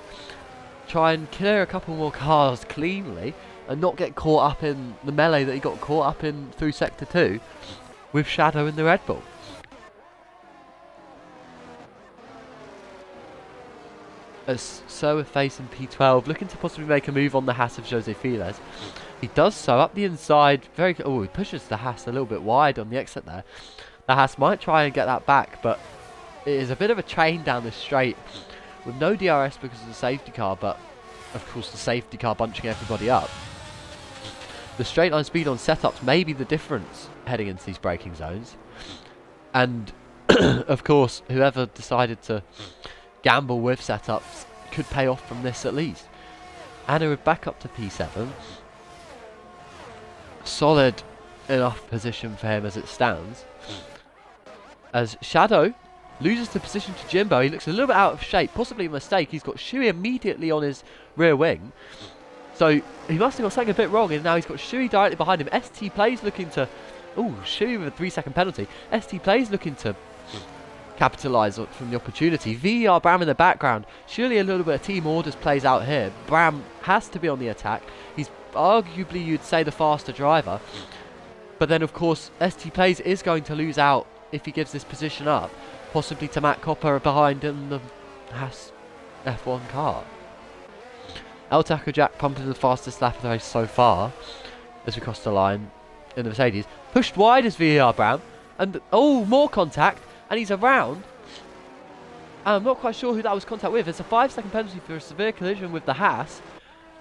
Try and clear a couple more cars cleanly and not get caught up in the melee that he got caught up in through Sector 2 with Shadow in the Red Bull. As Sir with face in P12, looking to possibly make a move on the Haas of Jose Files. He does so up the inside. Oh, he pushes the Haas a little bit wide on the exit there. The Haas might try and get that back, but it is a bit of a train down the straight with no DRS because of the safety car, but of course the safety car bunching everybody up. The straight line speed on setups may be the difference heading into these braking zones. And of course, whoever decided to gamble with setups could pay off from this at least. Anna would back up to P7. Solid enough position for him as it stands. As Shadow loses the position to Jimbo, he looks a little bit out of shape, possibly a mistake. He's got Shuey immediately on his rear wing. So he must have got something a bit wrong, and now he's got Shuey directly behind him. ST plays looking to... Oh, Shuey with a 3-second penalty. ST plays looking to capitalise from the opportunity. VER Bram in the background. Surely a little bit of team orders plays out here. Bram has to be on the attack. He's arguably, you'd say, the faster driver. But then, of course, ST Plays is going to lose out if he gives this position up. Possibly to Matt Copper behind in the Haas F1 car. El Taco Jack pumping the fastest lap of the race so far as we cross the line in the Mercedes. Pushed wide as VER Bram. And, oh, more contact. And he's around. I'm not quite sure who that was contact with. It's a 5-second penalty for a severe collision with the Haas.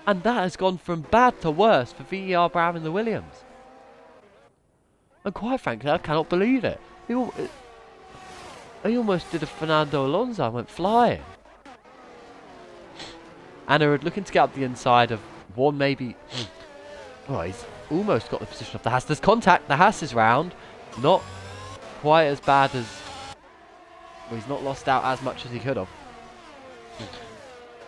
And that has gone from bad to worse for VER Bram and the Williams. And quite frankly, I cannot believe it. He almost did a Fernando Alonso and went flying. Anna looking to get up the inside of one, maybe. Oh, he's almost got the position of the Haas. There's contact. The Haas is round. Not quite as bad as... Well, he's not lost out as much as he could have.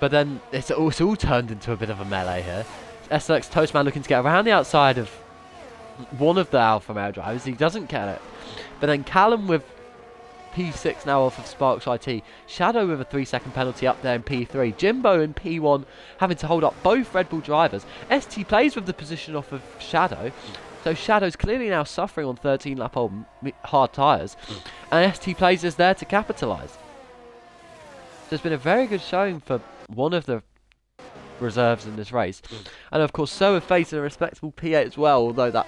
But then it's all turned into a bit of a melee here. SLX Toastman looking to get around the outside of one of the Alfa Male drivers. He doesn't get it. But then Callum with P6 now off of Sparks IT. Shadow with a 3-second penalty up there in P3. Jimbo in P1 having to hold up both Red Bull drivers. ST Plays with the position off of Shadow. So Shadow's clearly now suffering on 13-lap old hard tyres. And ST Plays is there to capitalise. So it's been a very good showing for one of the reserves in this race. And of course, so have facing a respectable P8 as well, although that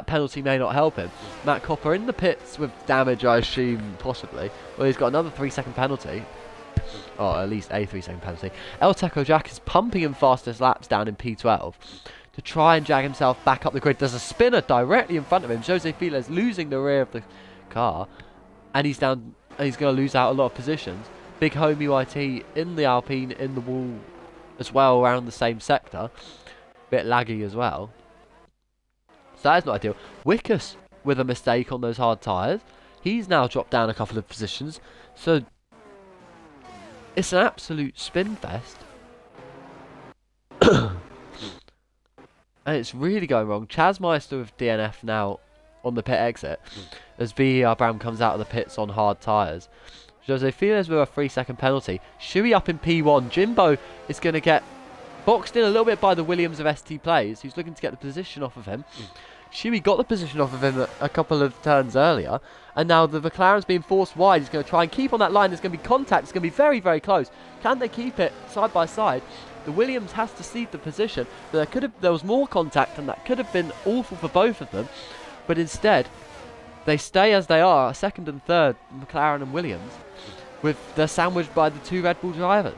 penalty may not help him. Matt Copper in the pits with damage, I assume, possibly. Well, he's got another 3-second penalty. Or at least a 3-second penalty. El Taco Jack is pumping him fastest laps down in P12 to try and drag himself back up the grid. There's a spinner directly in front of him. Jose Files losing the rear of the car. And he's down. He's going to lose out a lot of positions. Big Home UIT in the Alpine, in the wall as well, around the same sector. Bit laggy as well. So that is not ideal. Wickus with a mistake on those hard tyres. He's now dropped down a couple of positions. So it's an absolute spin fest. And it's really going wrong. Chaz Meister with DNF now on the pit exit as VER Bram comes out of the pits on hard tyres. Jose Files with a 3-second penalty. Shuey up in P1. Jimbo is going to get boxed in a little bit by the Williams of ST Plays, who's looking to get the position off of him. Shuey got the position off of him a couple of turns earlier, and now the McLaren's being forced wide. He's going to try and keep on that line. There's going to be contact. It's going to be very, very close. Can they keep it side by side? The Williams has to cede the position. There was more contact, and that could have been awful for both of them. But instead, they stay as they are, second and third, McLaren and Williams, with they're sandwiched by the two Red Bull drivers.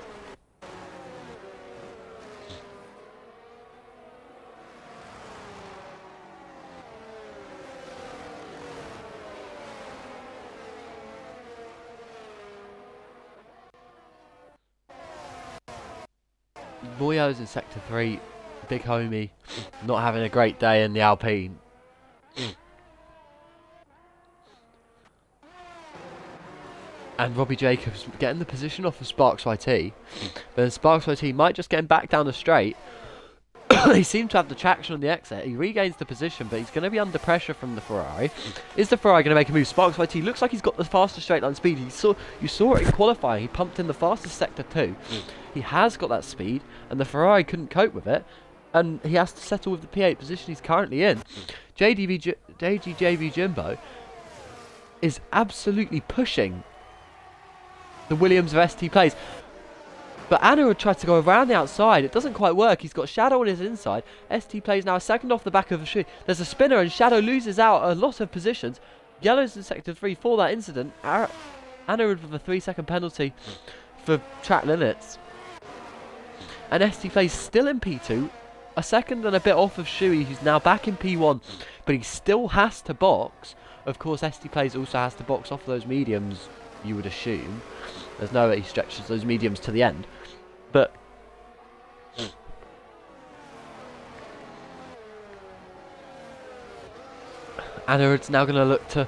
Moyo's in Sector 3, Big Homie, not having a great day in the Alpine. And Robbie Jacobs getting the position off of Sparks YT. But then Sparks YT might just get him back down the straight. He seemed to have the traction on the exit. He regains the position, but he's going to be under pressure from the Ferrari. Is the Ferrari going to make a move? Sparks YT looks like he's got the fastest straight line speed. You saw it in qualifying. He pumped in the fastest Sector 2. He has got that speed, and the Ferrari couldn't cope with it. And he has to settle with the P8 position he's currently in. JDJV Jimbo is absolutely pushing the Williams of ST Plays. But Anna would try to go around the outside. It doesn't quite work. He's got Shadow on his inside. ST Plays now a second off the back of the shoe. There's a spinner, and Shadow loses out a lot of positions. Yellow's in Sector 3 for that incident. Anna with a 3-second penalty for track limits. And ST Plays still in P2. A second and a bit off of Shuey, who's now back in P1. But he still has to box. Of course, ST Plays also has to box off those mediums, you would assume. There's no way he stretches those mediums to the end. But Anna's now going to look to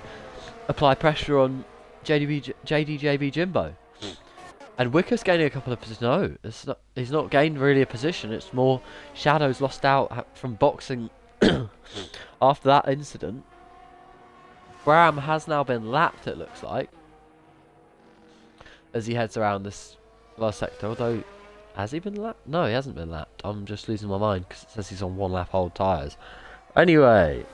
apply pressure on JDJV Jimbo. And Wicker's gaining a couple of positions. No, he's not gained really a position. It's more Shadow's lost out from boxing after that incident. Graham has now been lapped, it looks like, as he heads around this last sector. Although, has he been lapped? No, he hasn't been lapped. I'm just losing my mind because it says he's on 1 lap hold tyres. Anyway,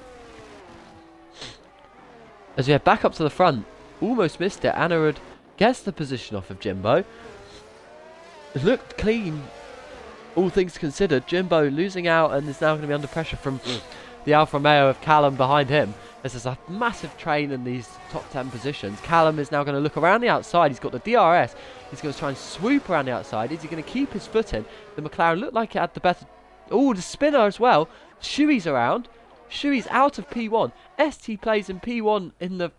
as we head back up to the front, almost missed it. Anarud gets the position off of Jimbo. It looked clean, all things considered. Jimbo losing out and is now going to be under pressure from the Alfa Romeo of Callum behind him. There's a massive train in these top 10 positions. Callum is now going to look around the outside. He's got the DRS. He's going to try and swoop around the outside. Is he going to keep his foot in? The McLaren looked like it had the better... Oh, the spinner as well. Shuey's around. Shuey's out of P1. ST Plays in P1 in the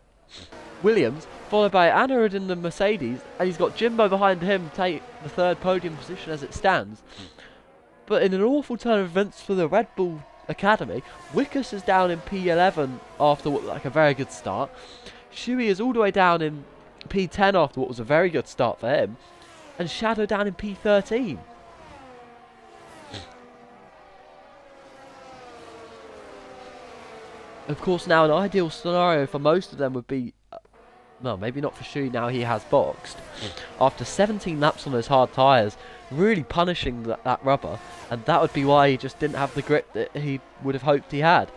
Williams, followed by Anarud in the Mercedes. And he's got Jimbo behind him take the third podium position as it stands. But in an awful turn of events for the Red Bull Academy, Wickus is down in P11 after what looked like a very good start. Shuey is all the way down in P10 after what was a very good start for him. And Shadow down in P13. Of course, now an ideal scenario for most of them would be... well, maybe not for Shuey now he has boxed. After 17 laps on those hard tyres, really punishing that rubber. And that would be why he just didn't have the grip that he would have hoped he had.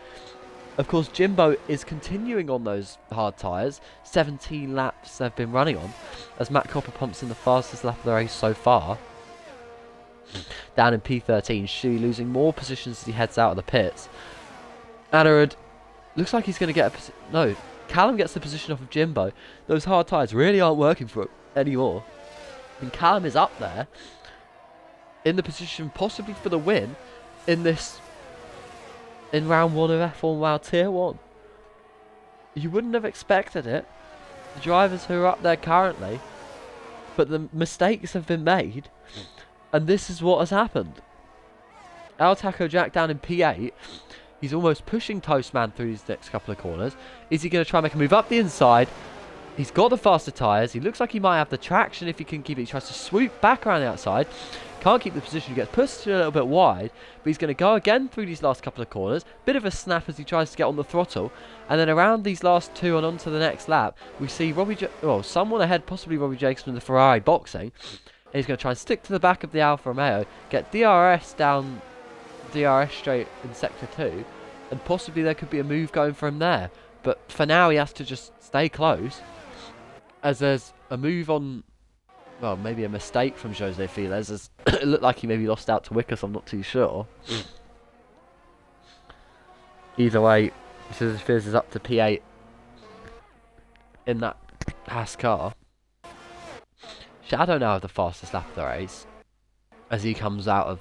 Of course, Jimbo is continuing on those hard tyres. 17 laps they've been running on, as Matt Copper pumps in the fastest lap of the race so far. Down in P13, Shuey losing more positions as he heads out of the pits. Anarud looks like he's going to get a... no, Callum gets the position off of Jimbo. Those hard tyres really aren't working for him anymore. And Callum is up there in the position possibly for the win in round 1 of F1WL Tier 1. You wouldn't have expected it. The drivers who are up there currently, but the mistakes have been made, and this is what has happened. Al Taco Jack down in P8. He's almost pushing Toastman through these next couple of corners. Is he going to try and make a move up the inside? He's got the faster tyres. He looks like he might have the traction if he can keep it. He tries to swoop back around the outside. Can't keep the position. He gets pushed a little bit wide. But he's going to go again through these last couple of corners. Bit of a snap as he tries to get on the throttle. And then around these last two and on to the next lap, we see someone ahead, possibly Robbie Jacobs from the Ferrari boxing. And he's going to try and stick to the back of the Alfa Romeo. Get DRS down... DRS straight in Sector 2, and possibly there could be a move going for him there. But for now he has to just stay close, as there's a move on well, maybe a mistake from Jose Feliz, as it looked like he maybe lost out to Wickers, I'm not too sure. Either way, Jose Feliz is up to P8 in that Haas car. Shadow now have the fastest lap of the race, as he comes out of...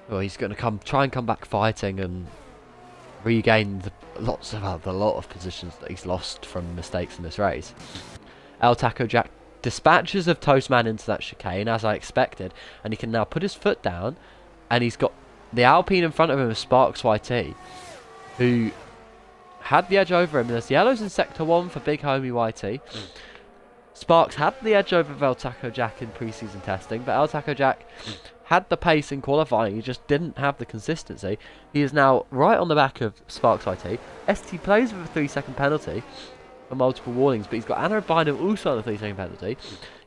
Well, he's going to try and come back fighting and regain a lot of positions that he's lost from mistakes in this race. El Taco Jack dispatches of Toastman into that chicane, as I expected, and he can now put his foot down, and he's got the Alpine in front of him of Sparks YT, who had the edge over him. There's yellows in Sector 1 for Big Homie YT. Sparks had the edge over El Taco Jack in pre-season testing, but El Taco Jack had the pace in qualifying, he just didn't have the consistency. He is now right on the back of Sparks YT. ST plays with a 3-second penalty for multiple warnings, but he's got Anna behind him also on a 3-second penalty.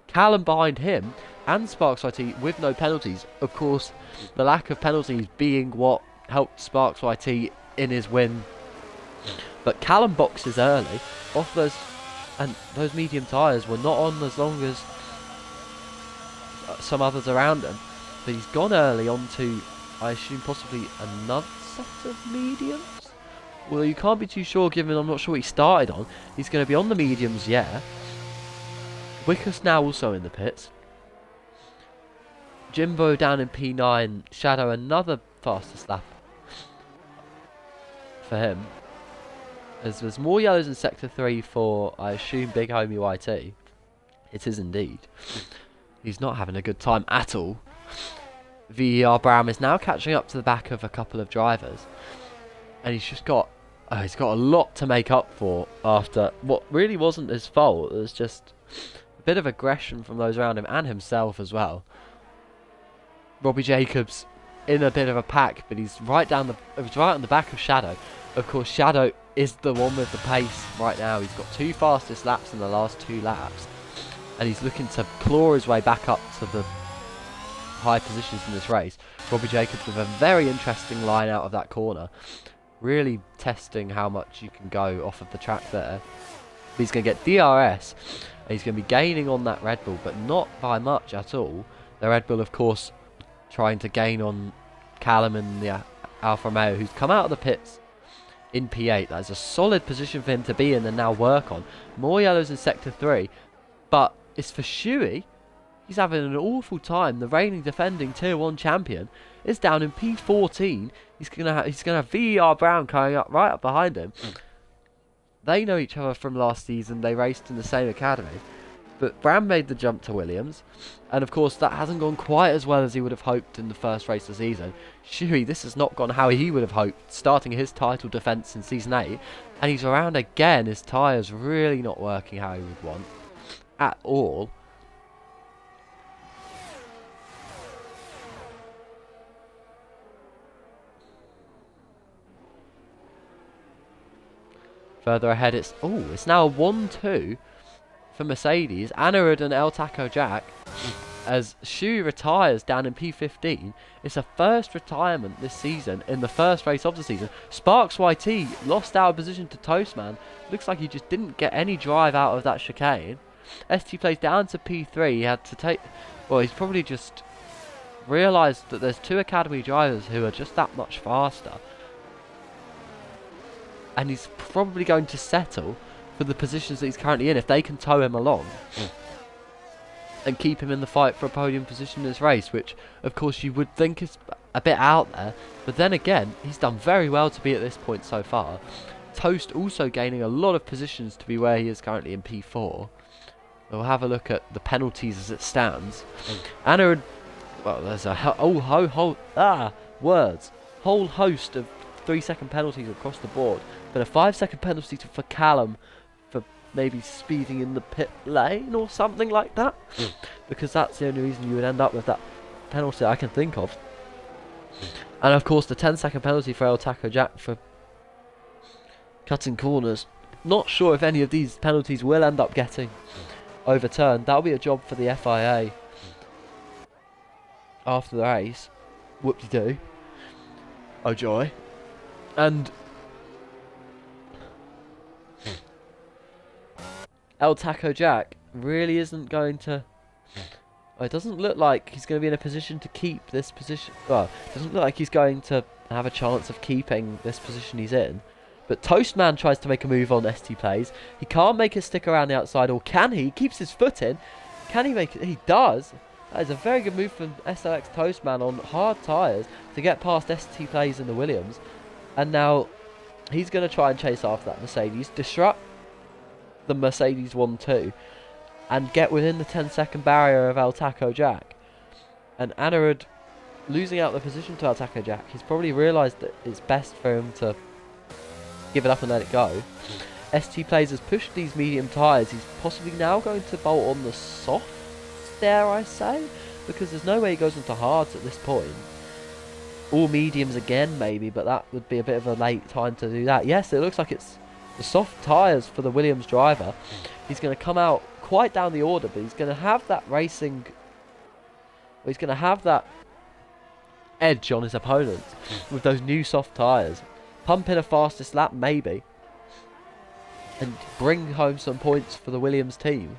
Callum behind him and Sparks YT with no penalties. Of course, the lack of penalties being what helped Sparks YT in his win. But Callum boxes early off those, and those medium tyres were not on as long as some others around him. But he's gone early onto, I assume, possibly another set of mediums? Well, you can't be too sure given I'm not sure what he started on. He's going to be on the mediums, yeah. Wickers now also in the pits. Jimbo down in P9. Shadow another fastest lap for him. As there's more yellows in Sector 3 for, I assume, Big Homie YT. It is indeed. He's not having a good time at all. VER Brown is now catching up to the back of a couple of drivers, and he's just got he's got a lot to make up for after what really wasn't his fault. It was just a bit of aggression from those around him and himself as well. Robbie Jacobs in a bit of a pack, but he's right on the back of Shadow. Of course, Shadow is the one with the pace right now. He's got 2 fastest laps in the last 2 laps, and he's looking to claw his way back up to the high positions in this race. Robbie Jacobs with a very interesting line out of that corner, really testing how much you can go off of the track there. But he's going to get DRS, and he's going to be gaining on that Red Bull, but not by much at all. The Red Bull, of course, trying to gain on Callum and the Alfa Romeo, who's come out of the pits in P8. That's a solid position for him to be in and now work on. More yellows in Sector 3, but it's for Shuey. He's having an awful time. The reigning defending Tier 1 champion is down in P14. He's gonna have VER Brown coming up right up behind him. They know each other from last season. They raced in the same academy. But Brown made the jump to Williams, and of course that hasn't gone quite as well as he would have hoped in the first race of the season. Shuey, this has not gone how he would have hoped, starting his title defence in Season 8, and he's around again. His tyres really not working how he would want at all. Further ahead, it's now a 1-2 for Mercedes. Anarud and El Taco Jack, as Shuey retires down in P15. It's a first retirement this season in the first race of the season. Sparks YT lost out of position to Toastman. Looks like he just didn't get any drive out of that chicane. ST plays down to P3. He had to take... Well, he's probably just realised that there's 2 academy drivers who are just that much faster. And he's probably going to settle for the positions that he's currently in if they can tow him along and keep him in the fight for a podium position in this race, which of course you would think is a bit out there, but then again he's done very well to be at this point so far. Toast also gaining a lot of positions to be where he is currently in P4. We'll have a look at the penalties as it stands. Anna, well, there's a whole host of 3-second penalties across the board, but a 5-second penalty for Callum for maybe speeding in the pit lane or something like that, because that's the only reason you would end up with that penalty I can think of. And of course the 10-second penalty for El Taco Jack for cutting corners. Not sure if any of these penalties will end up getting overturned. That'll be a job for the FIA after the race. Whoop-de-doo. Oh joy. And El Taco Jack really isn't going to... It doesn't look like he's going to be in a position to keep this position. Well, it doesn't look like he's going to have a chance of keeping this position he's in. But Toastman tries to make a move on ST Plays. He can't make it stick around the outside, or can he? He keeps his foot in. Can he make it? He does. That is a very good move from SLX Toastman on hard tyres to get past ST Plays in the Williams. And now he's going to try and chase after that Mercedes, disrupt the Mercedes 1-2, and get within the 10-second barrier of El Taco Jack. And Anirudh losing out the position to El Taco Jack. He's probably realised that it's best for him to give it up and let it go. ST Plays has pushed these medium tyres. He's possibly now going to bolt on the soft, dare I say, because there's no way he goes into hards at this point. All mediums again maybe, but that would be a bit of a late time to do that. Yes, it looks like it's the soft tyres for the Williams driver. He's going to come out quite down the order, but he's going to have that racing... He's going to have that edge on his opponents with those new soft tyres. Pump in a fastest lap maybe, and bring home some points for the Williams team.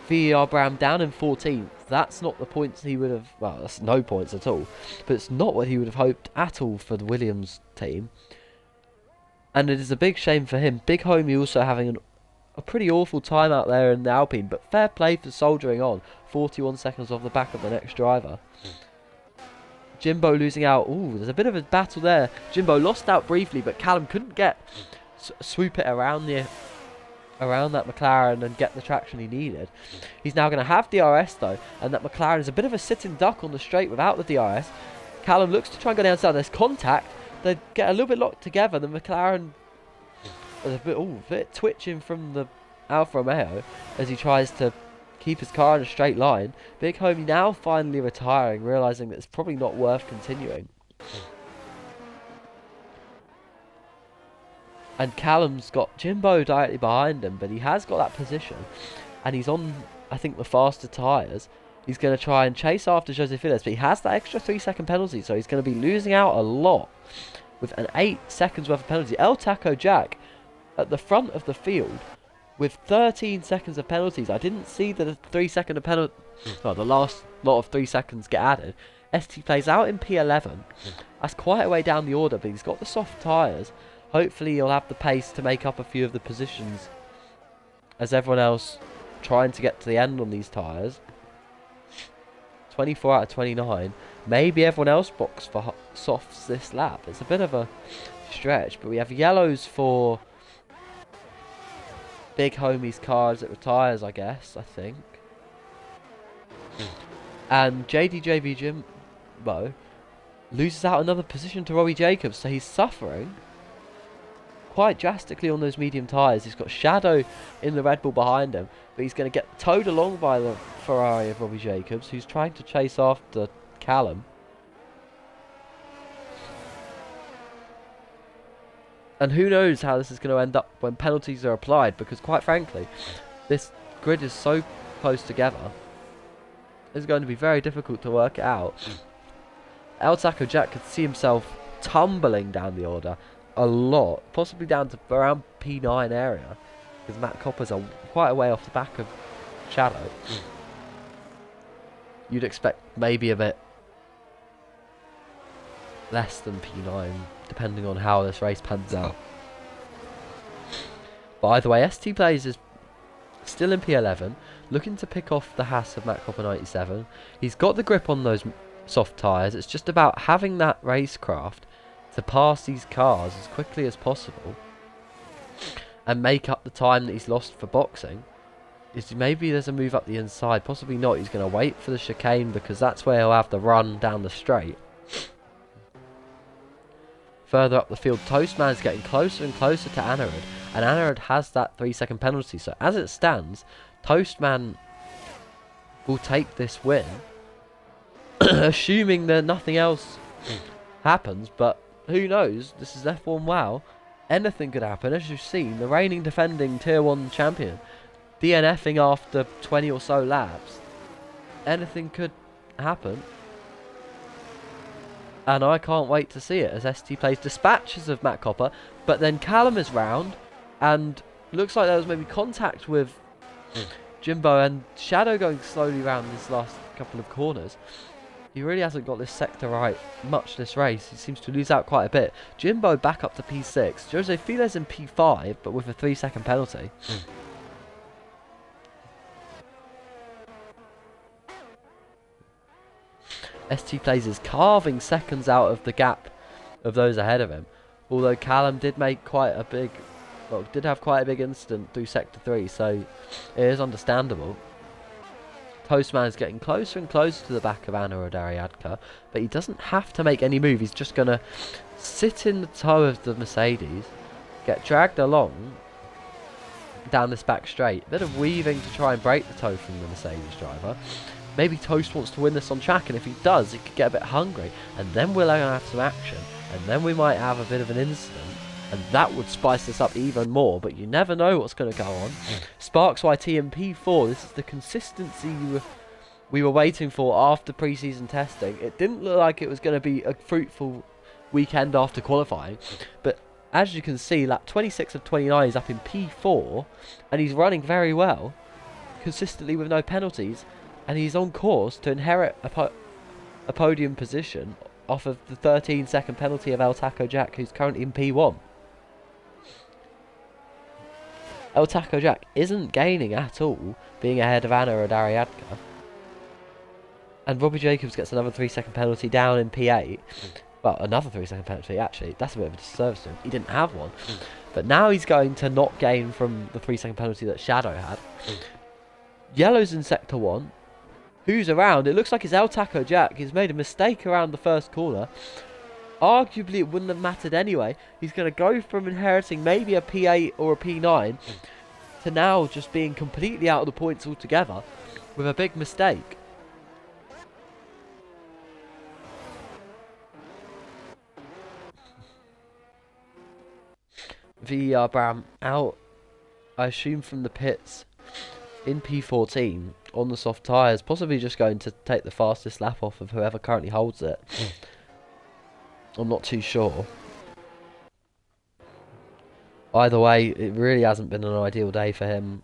VER Brown down in 14th. That's not the points he would have... Well, that's no points at all. But it's not what he would have hoped at all for the Williams team. And it is a big shame for him. Big Homie also having a pretty awful time out there in the Alpine. But fair play for soldiering on. 41 seconds off the back of the next driver. Jimbo losing out. Ooh, there's a bit of a battle there. Jimbo lost out briefly, but Callum couldn't get... swoop it around that McLaren and get the traction he needed. He's now going to have DRS though, and that McLaren is a bit of a sitting duck on the straight without the DRS. Callum looks to try and go down south. There's contact. They get a little bit locked together. The McLaren is a bit twitching from the Alfa Romeo as he tries to keep his car in a straight line. Big Homie now finally retiring, realising that it's probably not worth continuing. And Callum's got Jimbo directly behind him, but he has got that position. And he's on, I think, the faster tyres. He's going to try and chase after Jose Files, but he has that extra 3-second penalty, so he's going to be losing out a lot with an 8 seconds worth of penalty. El Taco Jack at the front of the field with 13 seconds of penalties. I didn't see that a 3-second penalty... Well, the last lot of 3 seconds get added. ST Plays out in P11. That's quite a way down the order, but he's got the soft tyres. Hopefully he'll have the pace to make up a few of the positions as everyone else trying to get to the end on these tyres. 24 out of 29. Maybe everyone else box for softs this lap. It's a bit of a stretch, but we have yellows for Big Homie's car as it retires, I guess, I think. And JDJV Jimbo loses out another position to Robbie Jacobs, so he's suffering quite drastically on those medium tyres. He's got Shadow in the Red Bull behind him, but he's going to get towed along by the Ferrari of Robbie Jacobs, who's trying to chase after Callum. And who knows how this is going to end up when penalties are applied, because quite frankly, this grid is so close together, it's going to be very difficult to work it out. El Taco Jack could see himself tumbling down the order a lot, possibly down to around P9 area, because Matt Copper's quite a way off the back of Shadow. You'd expect maybe a bit less than P9, depending on how this race pans out. But either way, ST Plays is still in P11, looking to pick off the Haas of Matt Copper 97. He's got the grip on those soft tyres. It's just about having that racecraft to pass these cars as quickly as possible and make up the time that he's lost for boxing. Maybe there's a move up the inside, possibly not. He's going to wait for the chicane because that's where he'll have the run down the straight. Further up the field, Toastman is getting closer and closer to Anirudh, and Anirudh has that 3-second penalty, so as it stands, Toastman will take this win, assuming that nothing else happens, but who knows? This is F1WL. Anything could happen. As you've seen, the reigning defending Tier 1 champion DNFing after 20 or so laps. Anything could happen. And I can't wait to see it as ST Plays dispatches of Matt Copper. But then Callum is round, and looks like there was maybe contact with Jimbo and Shadow going slowly around this last couple of corners. He really hasn't got this sector right much this race. He seems to lose out quite a bit. Jimbo back up to P6. Jose Files in P5, but with a 3-second penalty. ST Plays is carving seconds out of the gap of those ahead of him. Although Callum did make quite a big, well, did have quite a big incident through Sector 3, so it is understandable. Toastman is getting closer and closer to the back of Anna Adariadka, but he doesn't have to make any move. He's just going to sit in the toe of the Mercedes, get dragged along down this back straight. A bit of weaving to try and break the toe from the Mercedes driver. Maybe Toast wants to win this on track, and if he does, he could get a bit hungry, and then we're going to have some action, and then we might have a bit of an incident, and that would spice this up even more, but you never know what's going to go on. Sparks YT and P4, this is the consistency we were waiting for after pre-season testing. It didn't look like it was going to be a fruitful weekend after qualifying, but as you can see, lap 26 of 29 is up in P4, and he's running very well, consistently with no penalties, and he's on course to inherit a podium position off of the 13-second penalty of El Taco Jack, who's currently in P1. El Taco Jack isn't gaining at all, being ahead of Anna Adariadka. And Robbie Jacobs gets another 3-second penalty down in P8. Well, another 3-second penalty, actually. That's a bit of a disservice to him. He didn't have one. But now he's going to not gain from the 3-second penalty that Shadow had. Yellow's in Sector 1. Who's around? It looks like it's El Taco Jack. He's made a mistake around the first corner. Arguably, it wouldn't have mattered anyway. He's going to go from inheriting maybe a P8 or a P9 to now just being completely out of the points altogether with a big mistake. VER Bram out, I assume, from the pits in P14 on the soft tyres, possibly just going to take the fastest lap off of whoever currently holds it. I'm not too sure. Either way, it really hasn't been an ideal day for him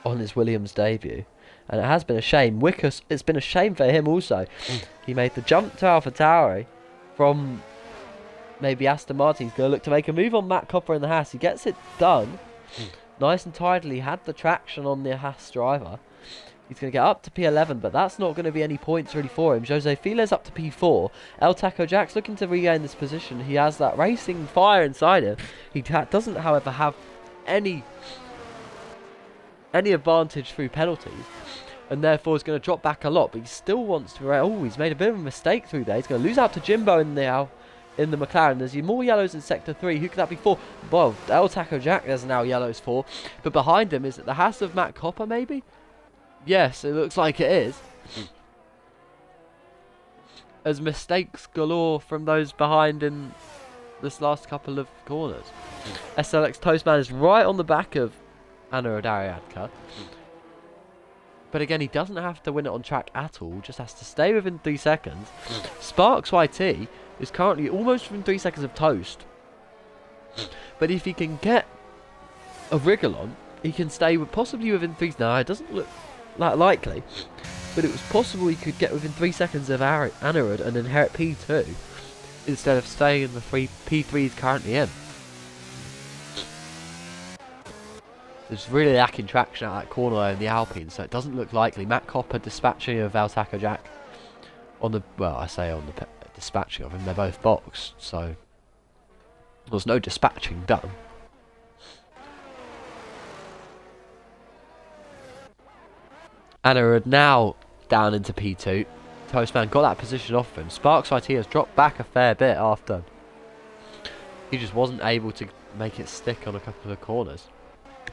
on his Williams debut, and it has been a shame. Wickus, it's been a shame for him also. He made the jump to AlphaTauri from maybe Aston Martin. He's going to look to make a move on Matt Copper in the Haas. He gets it done. Nice and tidily, had the traction on the Haas driver. He's going to get up to P11, but that's not going to be any points really for him. Jose Files up to P4. El Taco Jack's looking to regain this position. He has that racing fire inside him. He doesn't, however, have any advantage through penalties, and therefore is going to drop back a lot, but he still wants to... Oh, he's made a bit of a mistake through there. He's going to lose out to Jimbo in the McLaren. There's more yellows in Sector 3. Who could that be for? Well, El Taco Jack there's now yellows for. But behind him, is it the Haas of Matt Copper, maybe? Yes, it looks like it is. As mistakes galore from those behind in this last couple of corners. SLX Toastman is right on the back of Anna Adariadka. But again, he doesn't have to win it on track at all. Just has to stay within 3 seconds. Sparks YT is currently almost within 3 seconds of Toast. But if he can get a wriggle on, he can stay possibly within 3... No, it doesn't look likely. But it was possible he could get within 3 seconds of Anurud and inherit P2 instead of staying in the P3 he's currently in. There's really lacking traction at that corner in the Alpine, so it doesn't look likely. Matt Copper dispatching of El Taco Jack on the... Well, I say on the dispatching of him. They're both boxed, so there's no dispatching done. Anurud now down into P2. Toastman got that position off him. Sparks IT has dropped back a fair bit after. He just wasn't able to make it stick on a couple of corners.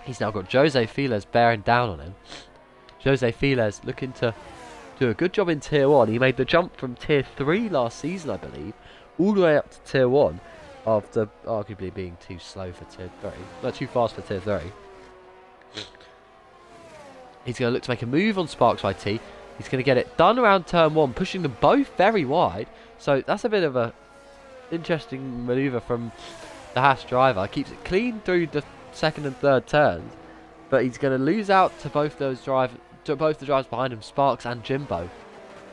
He's now got Jose Files bearing down on him. Jose Files looking to do a good job in Tier 1. He made the jump from Tier 3 last season, I believe, all the way up to Tier 1 after arguably being too slow for Tier 3. Not too fast for Tier 3. He's going to look to make a move on Sparks YT. He's going to get it done around Turn 1, pushing them both very wide. So that's a bit of a interesting manoeuvre from the Haas driver. Keeps it clean through the second and third turns. but he's going to lose out to both the drivers behind him, Sparks and Jimbo,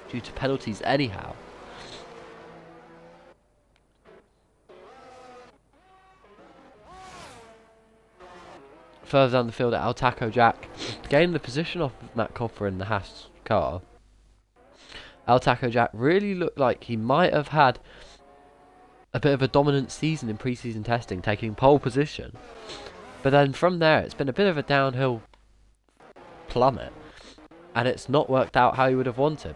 due to penalties anyhow. Further down the field at Al Taco Jack, gaining the position off of Matt Copper in the Haas car. Al Taco Jack really looked like he might have had a bit of a dominant season in pre-season testing, taking pole position. But then from there, it's been a bit of a downhill plummet, and it's not worked out how he would have wanted.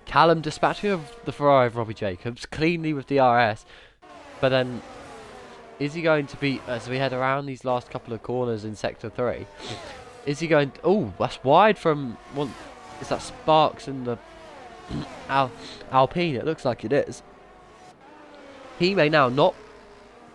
Callum dispatching of the Ferrari of Robbie Jacobs cleanly with DRS, but then is he going to be, as we head around these last couple of corners in Sector 3, is he going to, oh, that's wide from, is that Sparks in the Alpine? It looks like it is. He may now not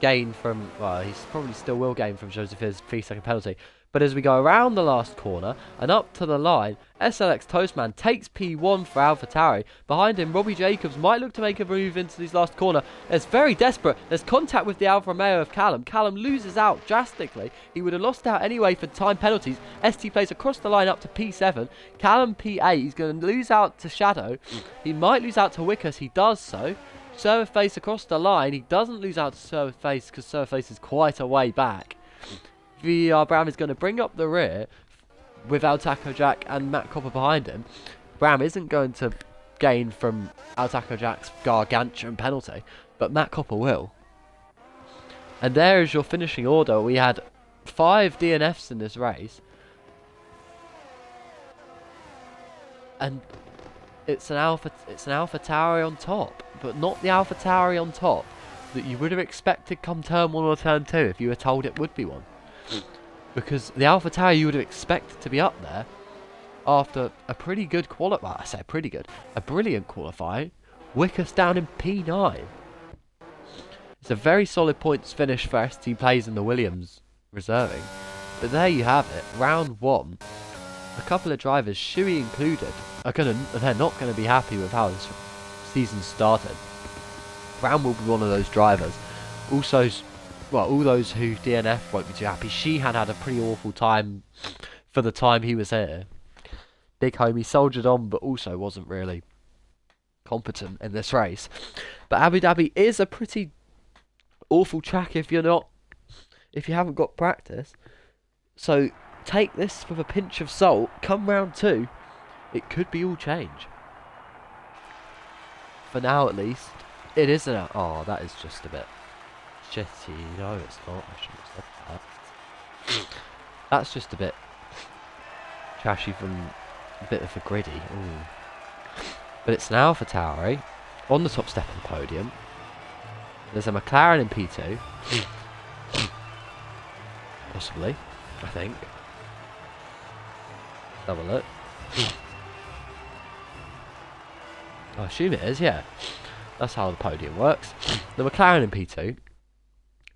gain from, well, he's probably still will gain from Joseph's 3-second penalty. But as we go around the last corner and up to the line, SLX Toastman takes P1 for AlphaTauri. Behind him, Robbie Jacobs might look to make a move into this last corner. It's very desperate. There's contact with the Alfa Romeo of Callum. Callum loses out drastically. He would have lost out anyway for time penalties. ST plays across the line up to P7. Callum P8. He's going to lose out to Shadow. He might lose out to Wickers. He does so. Surface across the line. He doesn't lose out to Surface because Surface is quite a way back. VR Bram is going to bring up the rear with Al Taco Jack and Matt Copper behind him. Bram isn't going to gain from Al Taco Jack's gargantuan penalty, but Matt Copper will. And there is your finishing order. We had 5 DNFs in this race. And it's an AlphaTauri on top, but not the AlphaTauri on top that you would have expected come turn 1 or turn 2 if you were told it would be one. Because the AlphaTauri you would have expected to be up there after a pretty good qualify. I say pretty good, a brilliant qualifying. Wickers down in P9. It's a very solid points finish for ST Plays in the Williams reserving. But there you have it, round 1. A couple of drivers, Shuey included, they're not going to be happy with how this season started. Brown will be one of those drivers. Also, well, all those who DNF won't be too happy. She had a pretty awful time for the time he was here. Big homie soldiered on, but also wasn't really competent in this race. But Abu Dhabi is a pretty awful track if you haven't got practice. So take this with a pinch of salt. Come round 2, it could be all change. For now, at least, it isn't. Oh, that is just a bit shitty. No, it's not. I shouldn't have said that. That's just a bit trashy from a bit of a griddy. Ooh. But it's an AlphaTauri on the top step of the podium. There's a McLaren in P2. Possibly, I think. Let's have a look. I assume it is, yeah. That's how the podium works. The McLaren in P2.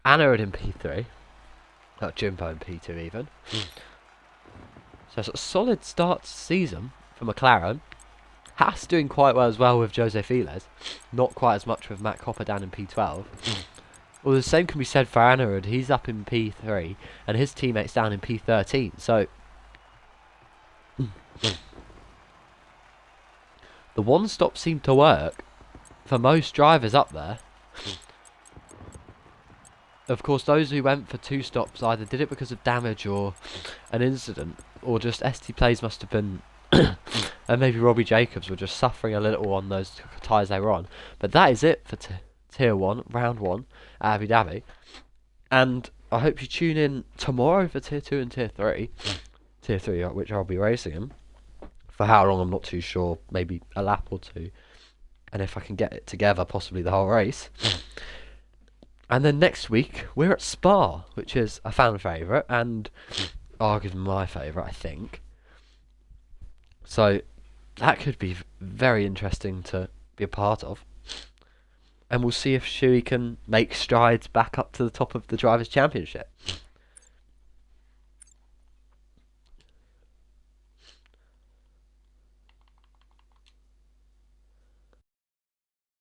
Anna in P3. Not Jimbo in P2 even. So it's a solid start to the season for McLaren. Haas doing quite well as well with Jose Files. Not quite as much with Matt Copper down in P12. Well, the same can be said for Anarud. He's up in P3 and his teammates down in P13. So the one-stop seemed to work for most drivers up there. Of course, those who went for 2 stops either did it because of damage or an incident, or just ST Plays must have been, and maybe Robbie Jacobs were just suffering a little on those tyres they were on. But that is it for Tier 1, Round 1 at Abu Dhabi. And I hope you tune in tomorrow for Tier 2 and Tier 3. Tier 3, which I'll be racing in. For how long, I'm not too sure. Maybe a lap or 2. And if I can get it together, possibly the whole race. And then next week, we're at Spa, which is a fan favourite, and arguably my favourite, I think. So, that could be very interesting to be a part of. And we'll see if Shuey can make strides back up to the top of the Drivers' Championship.